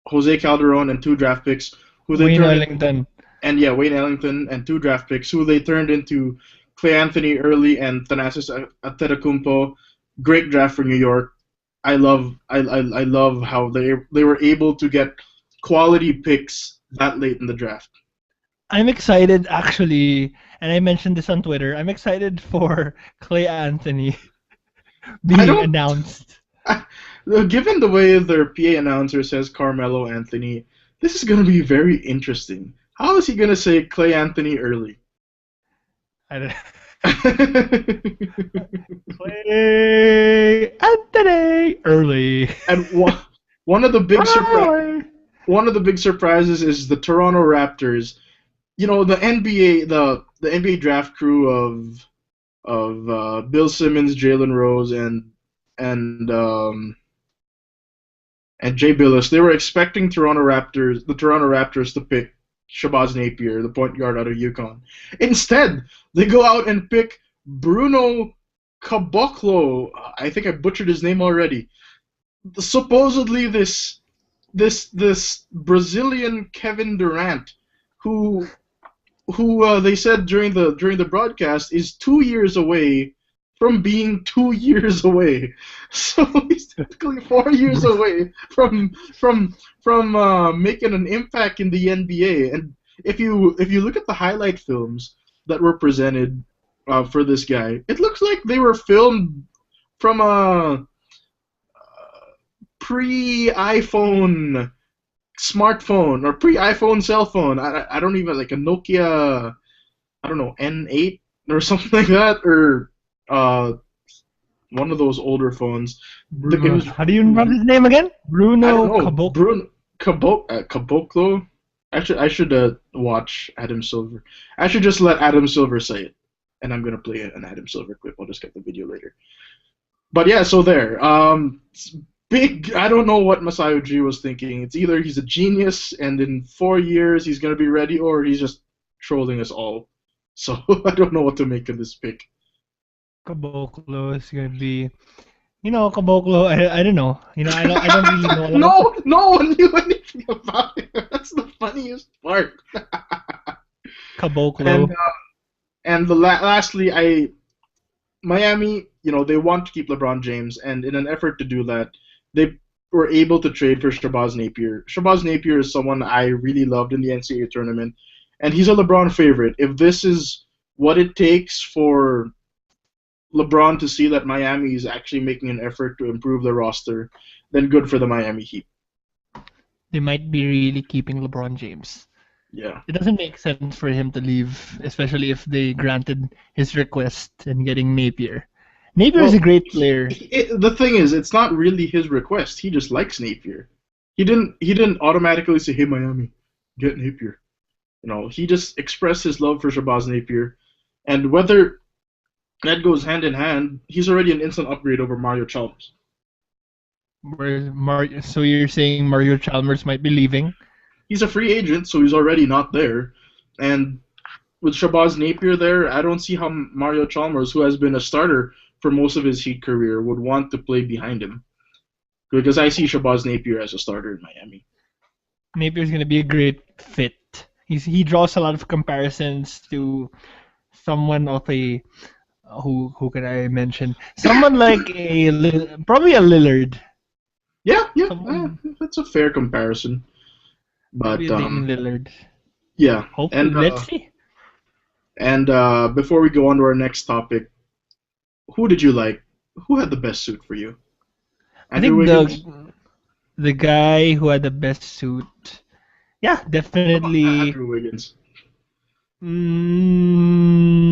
Jose Calderon and two draft picks, who they Wayne turned Ellington. and yeah, Wayne Ellington and two draft picks, who they turned into Clay Anthony early and Thanasis Antetokounmpo. Great draft for New York. I love how they were able to get quality picks that late in the draft. I'm excited actually, and I mentioned this on Twitter. I'm excited for Clay Anthony I being don't. announced. Given the way their PA announcer says Carmelo Anthony, this is going to be very interesting. How is he going to say Clay Anthony early? I don't, Clay Anthony early. And one of the one of the big surprises is the Toronto Raptors. The NBA the NBA draft crew of Bill Simmons, Jalen Rose, and um, and Jay Billis. They were expecting the Toronto Raptors to pick Shabazz Napier, the point guard out of UConn. Instead, they go out and pick Bruno Caboclo. I think I butchered his name already. Supposedly this Brazilian Kevin Durant, who they said during the broadcast is 2 years away from being 2 years away. So he's technically 4 years away from making an impact in the NBA. And if you look at the highlight films that were presented for this guy, it looks like they were filmed from a pre-iPhone smartphone or pre-iPhone cell phone. I don't even like a Nokia, I don't know, N8 or something like that, or one of those older phones. How do you remember his name again? I Bruno don't know, Caboclo. Bruno Caboclo. I should watch Adam Silver. I should just let Adam Silver say it, and I'm gonna play an Adam Silver clip. I'll just get the video later. But yeah, so there. Big. I don't know what Masai Ujiri was thinking. It's either he's a genius and in 4 years he's gonna be ready, or he's just trolling us all. So I don't know what to make of this pick. Caboclo is gonna be, Caboclo. I don't know. I don't really know. No one knew anything about it. That's the funniest part. Caboclo. And lastly, Miami, they want to keep LeBron James, and in an effort to do that, they were able to trade for Shabazz Napier. Shabazz Napier is someone I really loved in the NCAA tournament, and he's a LeBron favorite. If this is what it takes for LeBron to see that Miami is actually making an effort to improve their roster, then good for the Miami Heat. They might be really keeping LeBron James. Yeah. It doesn't make sense for him to leave, especially if they granted his request and getting Napier. Napier is a Well, great player. the thing is, it's not really his request. He just likes Napier. He didn't automatically say, "Hey, Miami, get Napier." He just expressed his love for Shabazz Napier, and whether that goes hand in hand, he's already an instant upgrade over Mario Chalmers. So you're saying Mario Chalmers might be leaving? He's a free agent, so he's already not there, and with Shabazz Napier there, I don't see how Mario Chalmers, who has been a starter for most of his Heat career, would want to play behind him. Because I see Shabazz Napier as a starter in Miami. Napier's gonna be a great fit. He draws a lot of comparisons to someone of a who can I mention? Someone like probably a Lillard. Yeah, yeah, Someone that's a fair comparison. probably But a Damian Lillard. yeah, Hopefully, and let's see. before we go on to our next topic, who did you like? Who had the best suit for you? I Andrew think Wiggins? the guy who had the best suit. Yeah, Come on, definitely. Andrew Wiggins.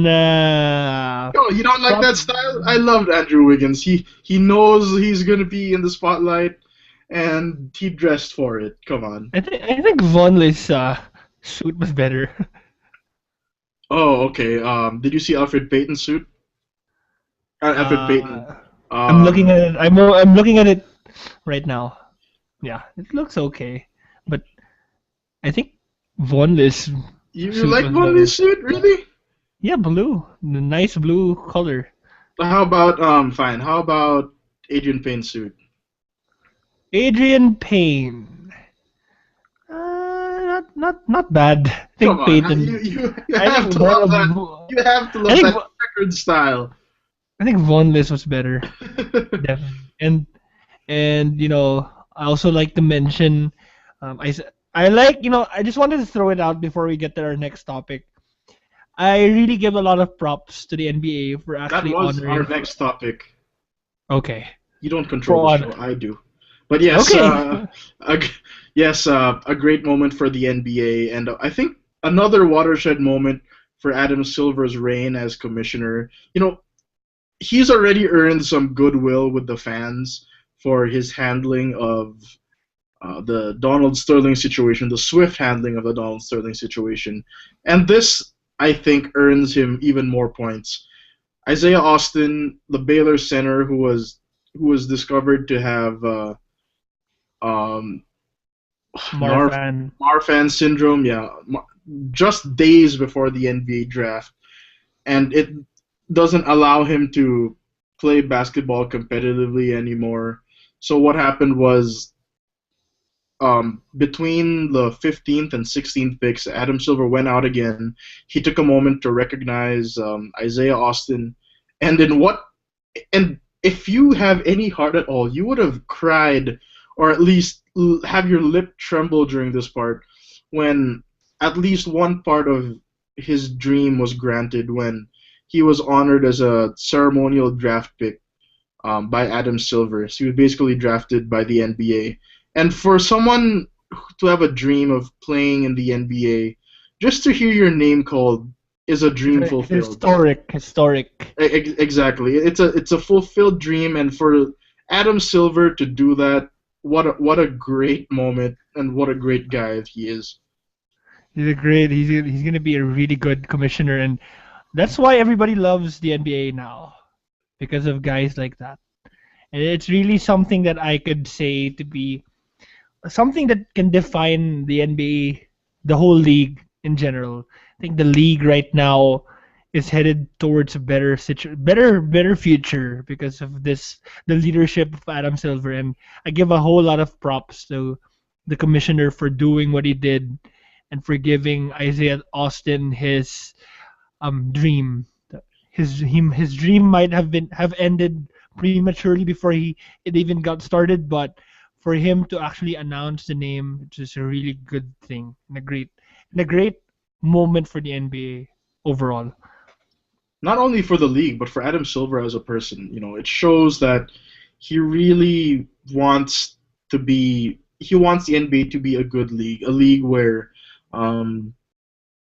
Nah. Oh, you don't like that style? I loved Andrew Wiggins. He knows he's gonna be in the spotlight, and he dressed for it. Come on. I think Von Lee's suit was better. Oh, okay. Did you see Alfred Payton's suit? Alfred Payton. Uh, I'm looking Um, at it. I'm looking at it right now. Yeah, it looks okay, but I think Von Lee's you suit like was Von better. Lee's suit, really? Yeah, blue, the nice blue color. How about fine. How about Adrian Payne's suit? Adrian Payne. Not bad. I Come think on, you Payton. you, you I have think to love that. You have to I love think that checkered style. I think Von List was better, definitely. And I also like to mention, I like I just wanted to throw it out before we get to our next topic. I really give a lot of props to the NBA for That actually was our honoring. next topic. Okay, You don't control for the honor. show, I do. But yes, Okay. a, yes, a great moment for the NBA, and I think another watershed moment for Adam Silver's reign as commissioner. He's already earned some goodwill with the fans for his handling of the Donald Sterling situation, the swift handling of the Donald Sterling situation, and this I think earns him even more points. Isaiah Austin, the Baylor center, who was discovered to have um, Narf Marfan. Marfan syndrome, yeah, just days before the NBA draft, and it doesn't allow him to play basketball competitively anymore. So what happened was, between the 15th and 16th picks, Adam Silver went out again. He took a moment to recognize Isaiah Austin, and and if you have any heart at all, you would have cried, or at least have your lip tremble during this part, when at least one part of his dream was granted when he was honored as a ceremonial draft pick by Adam Silver. So he was basically drafted by the NBA. And for someone to have a dream of playing in the NBA, just to hear your name called is a dream fulfilled. Historic. Exactly. It's a fulfilled dream, and for Adam Silver to do that, what a great moment, and what a great guy he is. He's a great. He's gonna be a really good commissioner, and that's why everybody loves the NBA now because of guys like that. And it's really something that I could say to be something that can define the NBA, the whole league in general. I think the league right now is headed towards a better future because of the leadership of Adam Silver, and I give a whole lot of props to the commissioner for doing what he did and for giving Isaiah Austin his dream. His dream might have ended prematurely before it even got started, but for him to actually announce the name, it's just a really good thing and a great moment for the NBA overall. Not only for the league, but for Adam Silver as a person. It shows that he really wants he wants the NBA to be a good league, a league where Um,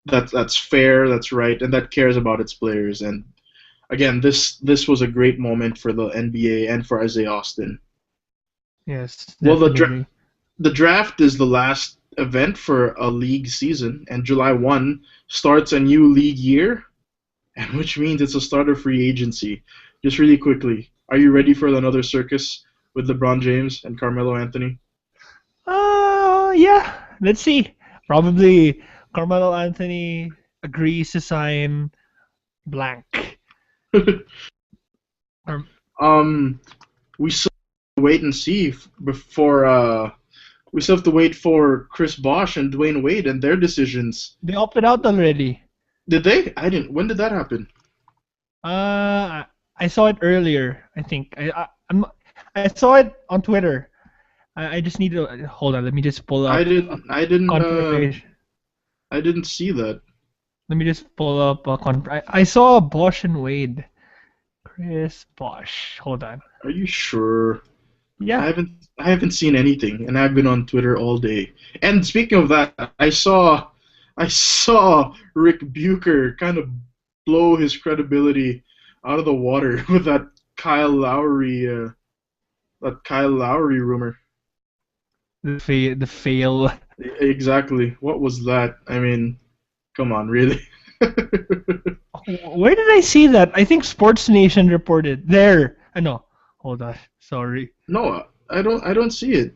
that's fair, that's right, and that cares about its players. And again, this was a great moment for the NBA and for Isaiah Austin. Yes, Well, definitely. the draft is the last event for a league season, and July 1 starts a new league year, and which means it's a start of free agency. Just really quickly, are you ready for another circus with LeBron James and Carmelo Anthony? Yeah. Let's see. Probably Carmelo Anthony agrees to sign blank. Um, um, we still have to wait and see before we still have to wait for Chris Bosh and Dwayne Wade and their decisions. they opted out already. Did they? I didn't. When did that happen? I saw it earlier. I think I saw it on Twitter. I just need to hold on. Let me just pull I up didn't. I didn't. confirmation. I didn't see that. Let me just pull up I saw Bosch and Wade. Chris Bosch. Hold on. Are you sure? I Yeah. haven't. I haven't seen anything, and I've been on Twitter all day. And speaking of that, I saw Rick Bucher kind of blow his credibility out of the water with that Kyle Lowry rumor. The fail. Exactly. What was that? I mean, come on, really? Where did I see that? I think Sports Nation reported. There. I know. Hold on. Sorry. No, I don't see it.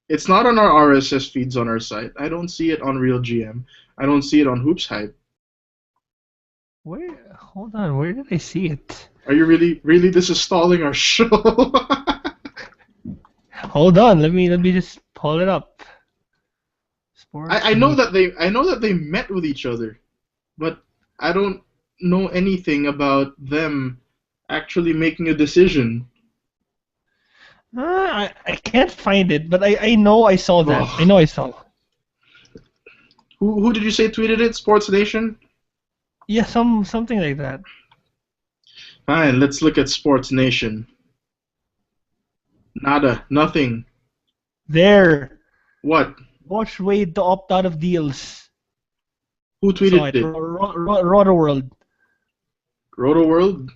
It's not on our RSS feeds on our site. I don't see it on Real GM. I don't see it on Hoops Hype. Where? Hold on. Where did I see it? Are you really this is stalling our show? Hold on. Let me just pull it up. Sports. I know that they met with each other, but I don't know anything about them actually making a decision. I can't find it, but I know I saw that. I Ugh. know I saw. Who did you say tweeted it? Sports Nation? Yeah, something like that. Fine, let's look at Sports Nation. Nada, nothing. There. What? Bosch Wade to opt out of deals. Who Saw tweeted it. it? Roto World. Roto World?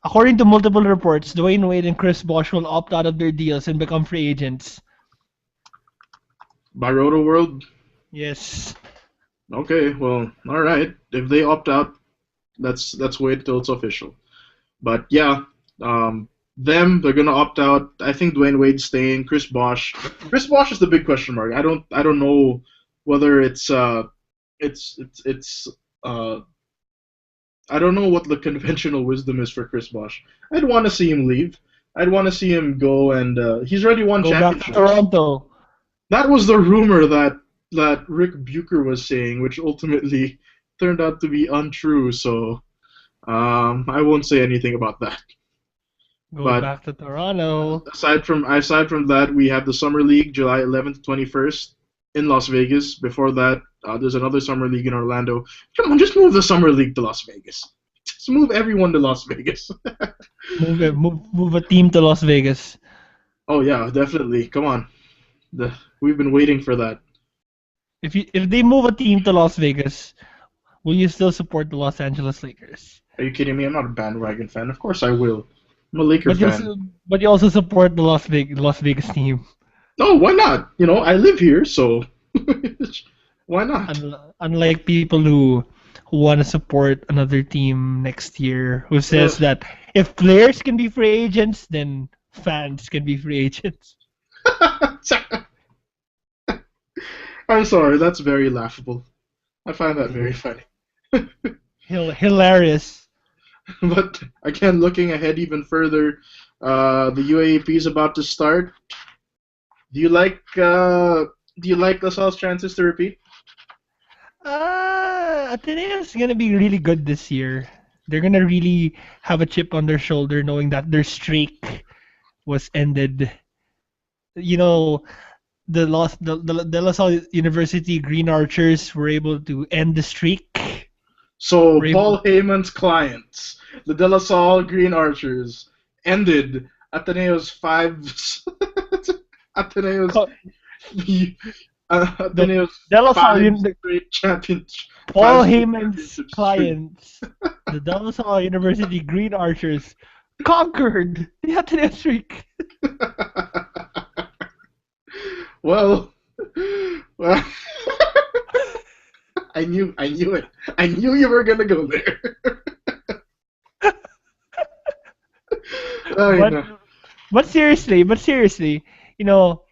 According to multiple reports, Dwayne Wade and Chris Bosh will opt out of their deals and become free agents. By Roto World? Yes. Okay, well, all right. If they opt out, let's wait till it's official. But yeah, they're gonna opt out. I think Dwayne Wade's staying. Chris Bosh. Chris Bosh is the big question mark. I don't know whether it's I don't know what the conventional wisdom is for Chris Bosh. I'd want to see him leave. I'd want to see him go, and he's already won Go back to championships. Toronto. That was the rumor that Rick Bucher was saying, which ultimately turned out to be untrue. So I won't say anything about that. Go But back to Toronto. aside from that, we have the summer league, July 11th to 21st in Las Vegas. Before that, there's another summer league in Orlando. Come on, just move the summer league to Las Vegas. Just move everyone to Las Vegas. Move a team to Las Vegas. Oh yeah, definitely. Come on, we've been waiting for that. If they move a team to Las Vegas, will you still support the Los Angeles Lakers? Are you kidding me? I'm not a bandwagon fan. Of course I will. I'm a Laker But you fan. also, but you also support the Las Vegas team. No, why not? You know, I live here, so why not? Unlike people who want to support another team next year, who Uh, says that if players can be free agents, then fans can be free agents. I'm sorry, that's very laughable. I find that very funny. Hilarious. But again, looking ahead even further, the UAAP is about to start. Do you like LaSalle's chances to repeat? Ateneo's gonna be really good this year. They're gonna really have a chip on their shoulder, knowing that their streak was ended. You know, the De La Salle University Green Archers were able to end the streak. So Were able, Paul Heyman's clients, the De La Salle Green Archers, ended Ateneo's five Ateneo's co- Ateneo's De La Salle, five straight Paul five straight Heyman's championship streak. clients, the De La Salle University Green Archers, conquered the Ateneo streak. well, well, I knew it. I knew you were gonna go there. Oh, you But know. but seriously, you know,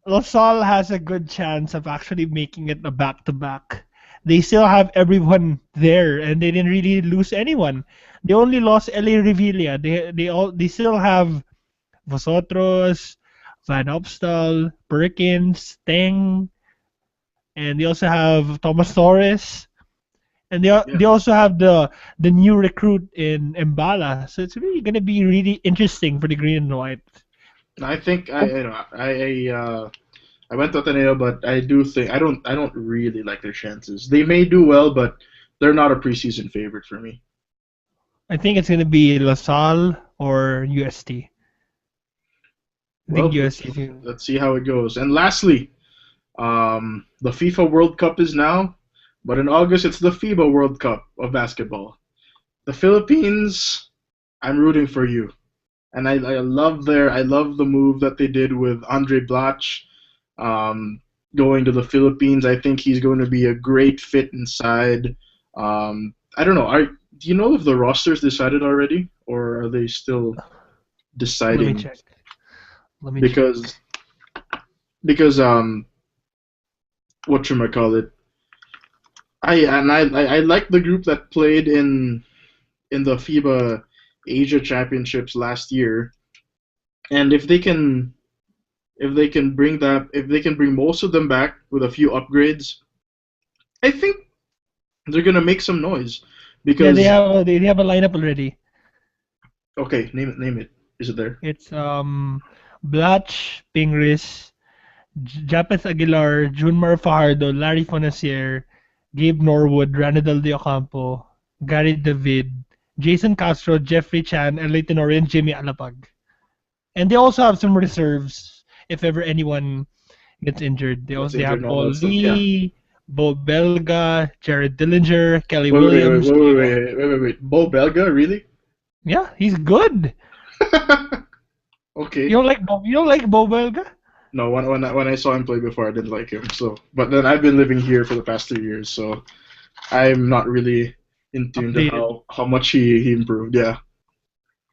LaSalle has a good chance of actually making it a back-to-back. They still have everyone there, and they didn't really lose anyone. They only lost LA Revilla. They still have Vosotros, Van Opstal, Perkins, Teng, and they also have Thomas Torres, and Yeah. they also have the new recruit in Mbala. So it's really gonna be really interesting for the green and white. I think I went to Ateneo, but I do think I don't really like their chances. They may do well, but they're not a preseason favorite for me. I think it's gonna be LaSalle or UST. I think Well, UST is gonna. let's see how it goes. And lastly, the FIFA World Cup is now, but in August it's the FIBA World Cup of basketball. The Philippines, I'm rooting for you, and I love the move that they did with Andre Blach, going to the Philippines. I think he's going to be a great fit inside. I don't know. Do you know if the roster's decided already, or are they still Let me deciding? check. Let me check. Because because what you might call it. I like the group that played in the FIBA Asia Championships last year, and if they can bring most of them back with a few upgrades, I think they're gonna make some noise. Yeah, Because they have a lineup already. okay, name it. Is it there? It's Blach, Pingris, Japeth Aguilar, Junmar Fajardo, Larry Fonacier, Gabe Norwood, Ranadal De Ocampo, Gary David, Jason Castro, Jeffrey Chan, Eli Tenori, and Jimmy Alapag. And they also have some reserves if ever anyone gets injured. Gets They injured have and all Paul that stuff. Yeah. Lee, Bo Belga, Jared Dillinger, Kelly Wait, wait, wait, Williams. wait, wait, wait, wait, wait, wait. Bo Belga, really? Yeah, he's good. Okay. You don't like Bo Belga? No, when I saw him play before, I didn't like him. So, but then I've been living here for the past 3 years, so I'm not really in tune to Updated. how much he improved. Yeah,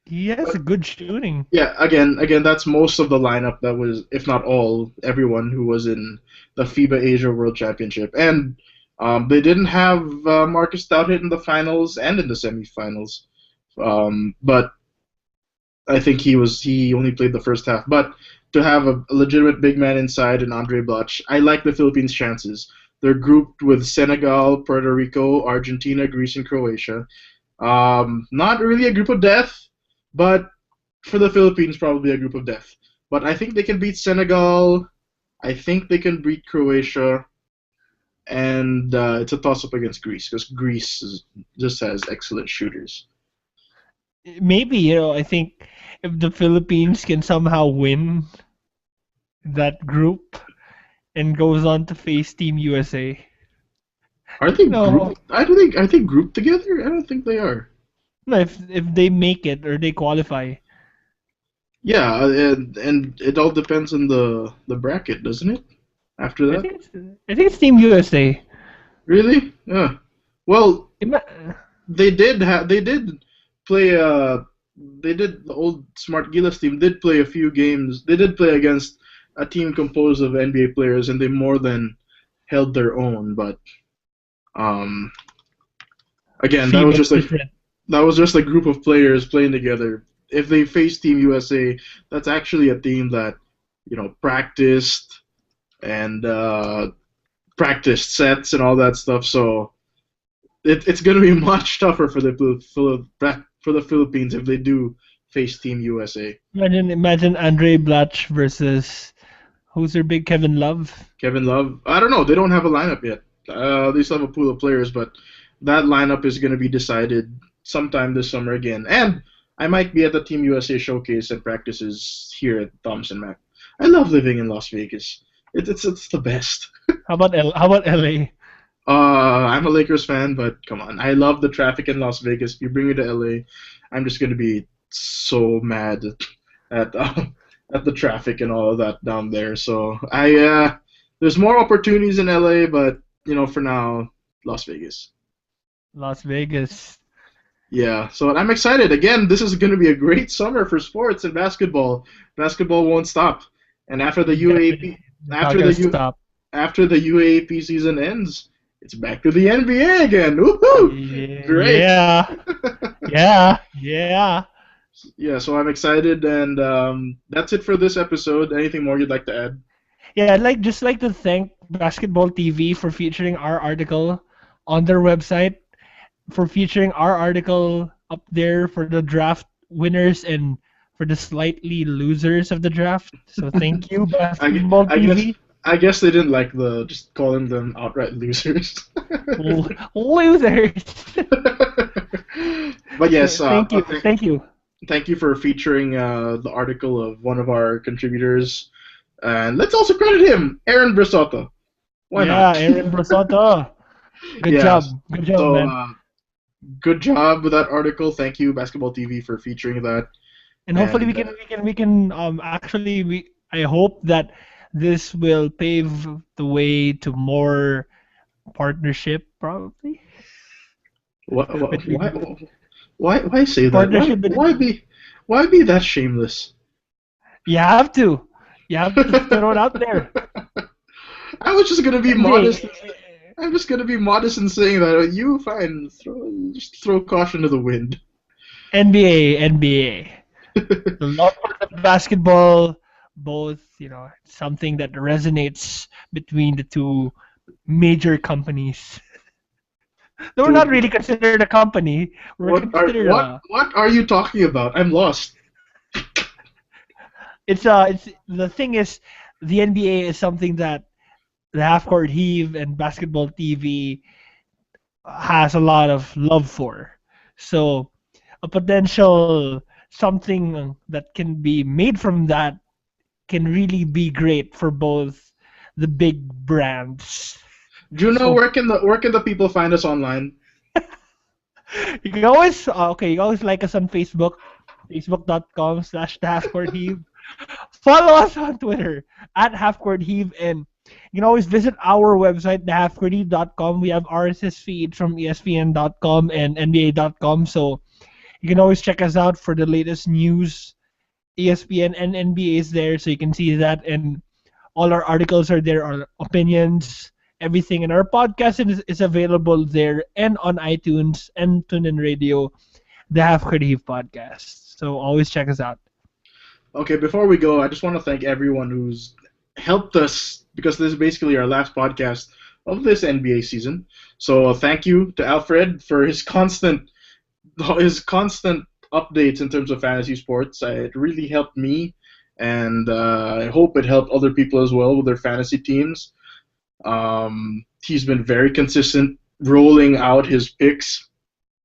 He has a good shooting. yeah. Again, that's most of the lineup that was, if not all, everyone who was in the FIBA Asia World Championship, and they didn't have Marcus Stouthit in the finals and in the semifinals, but I think he only played the first half. But to have a legitimate big man inside and Andre Blach, I like the Philippines' chances. They're grouped with Senegal, Puerto Rico, Argentina, Greece, and Croatia. Not really a group of death, but for the Philippines, probably a group of death. But I think they can beat Senegal. I think they can beat Croatia, and it's a toss-up against Greece because just has excellent shooters. Maybe, I think if the Philippines can somehow win that group and goes on to face Team USA. Are they No, grouped? I don't think. Are they grouped together? I don't think they are. no, if they make it or they qualify. Yeah, and it all depends on the bracket, doesn't it? After I that, think it's I think it's Team USA. really? Yeah. Well, Ima- they did play. The old Smart Gilas team did play a few games. They did play against a team composed of NBA players, and they more than held their own. But um, again, FIBA is different. that was just a group of players playing together. If they face Team USA, that's actually a team that practiced and practiced sets and all that stuff. So it's going to be much tougher for the Philippines if they do face Team USA. Imagine Andre Blach versus who's their big Kevin Love. Kevin Love, I don't know. They don't have a lineup yet. They still have a pool of players, but that lineup is going to be decided sometime this summer again. And I might be at the Team USA showcase and practices here at Thompson Mac. I love living in Las Vegas. It's the best. How about LA? I'm a Lakers fan, but come on, I love the traffic in Las Vegas. If you bring me to LA, I'm just gonna be so mad at at the traffic and all of that down there. So there's more opportunities in LA, but for now, Las Vegas. Las Vegas. Yeah, so I'm excited. Again, this is going to be a great summer for sports and basketball. Basketball won't stop. And after the UAP, Definitely. It's not after gonna the U, stop. after the UAP season ends, it's back to the NBA again. Woohoo! Great. Yeah. Yeah. Yeah. Yeah, so I'm excited, and that's it for this episode. Anything more you'd like to add? Yeah, I'd like to thank Basketball TV for featuring our article on their website, for featuring our article up there for the draft winners and for the slightly losers of the draft. So thank you, I, gu- Basketball I guess TV. I guess they didn't like the just calling them outright losers. Losers. But yes, Thank you. Thank you. thank you for featuring the article of one of our contributors. And let's also credit him, Aaron Brisotto. Why Yeah, not? Aaron Brasota. Good Yeah. job. Good job, So man. good job with that article. Thank you, Basketball TV, for featuring that. And hopefully And we can actually we I hope that this will pave the way to more partnership probably why between why say that? partnership between Why be that shameless? you have to throw it out there. I was just gonna be modest. NBA, I'm just gonna be modest in saying that you fine. Just throw caution to the wind. NBA. The love for the basketball, both something that resonates between the two major companies. Though we're not Dude, really considered a company. We're considered a. what are you talking about? I'm lost. It's the thing is, the NBA is something that the half court heave and basketball TV has a lot of love for. So a potential something that can be made from that can really be great for both the big brands. Do you know So where can the people find us online? you can always okay, you can always like us on Facebook, facebook.com/the half court heave. Follow us on Twitter at half court heave, and you can always visit our website, thehalfcourtheave.com. We have RSS feeds from ESPN.com and NBA.com, so you can always check us out for the latest news. ESPN and NBA is there, so you can see that, and all our articles are there, our opinions, everything. And our podcast is available there and on iTunes and TuneIn Radio, the Half Court Heave podcast. So always check us out. Okay, before we go, I just want to thank everyone who's helped us because this is basically our last podcast of this NBA season. So thank you to Alfred for his constant updates in terms of fantasy sports. It really helped me, and I hope it helped other people as well with their fantasy teams. He's been very consistent rolling out his picks,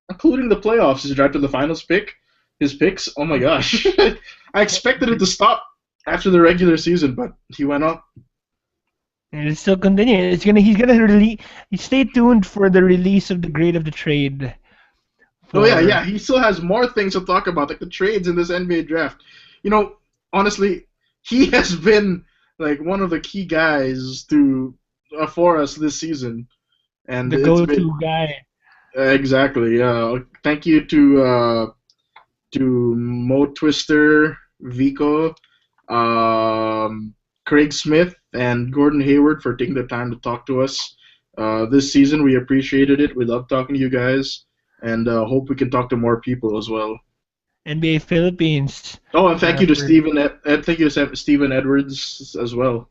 including the playoffs. His drive to the finals his picks. Oh my gosh, I expected it to stop after the regular season, but he went up. And it's still continuing. He's gonna release. Stay tuned for the release of the grade of the trade. Oh yeah. He still has more things to talk about, like the trades in this NBA draft. Honestly, he has been like one of the key guys for us this season, and The it's been go-to guy. exactly. Thank you to Mo Twister, Vico, Craig Smith, and Gordon Hayward for taking the time to talk to us this season. We appreciated it. We love talking to you guys, and hope we can talk to more people as well. NBA Philippines. Oh, and thank you to Stephen Edwards as well.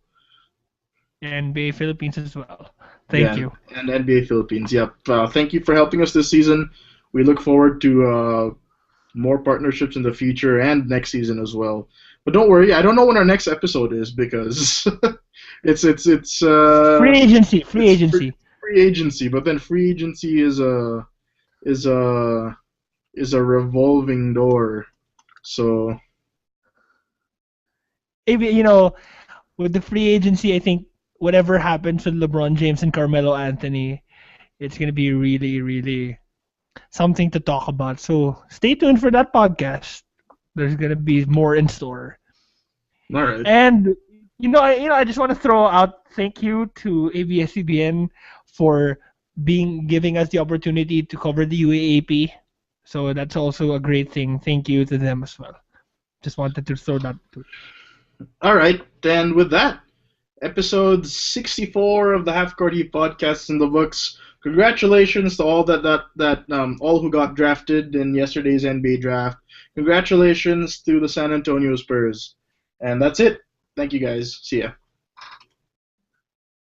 NBA Philippines as well. Thank you. And NBA Philippines. Yep. Thank you for helping us this season. We look forward to more partnerships in the future and next season as well. But don't worry, I don't know when our next episode is because it's Free agency. free agency. But then free agency is a revolving door. So Maybe with the free agency, I think whatever happens with LeBron James and Carmelo Anthony, it's gonna be really, really something to talk about. So stay tuned for that podcast. There's gonna be more in store. All right. And I just want to throw out thank you to ABS-CBN for giving us the opportunity to cover the UAAP. So that's also a great thing. Thank you to them as well. Just wanted to throw that. All right. And with that, episode 64 of the Half Court Heat podcast in the books. Congratulations to all all who got drafted in yesterday's NBA draft. Congratulations to the San Antonio Spurs. And that's it. Thank you guys. See ya.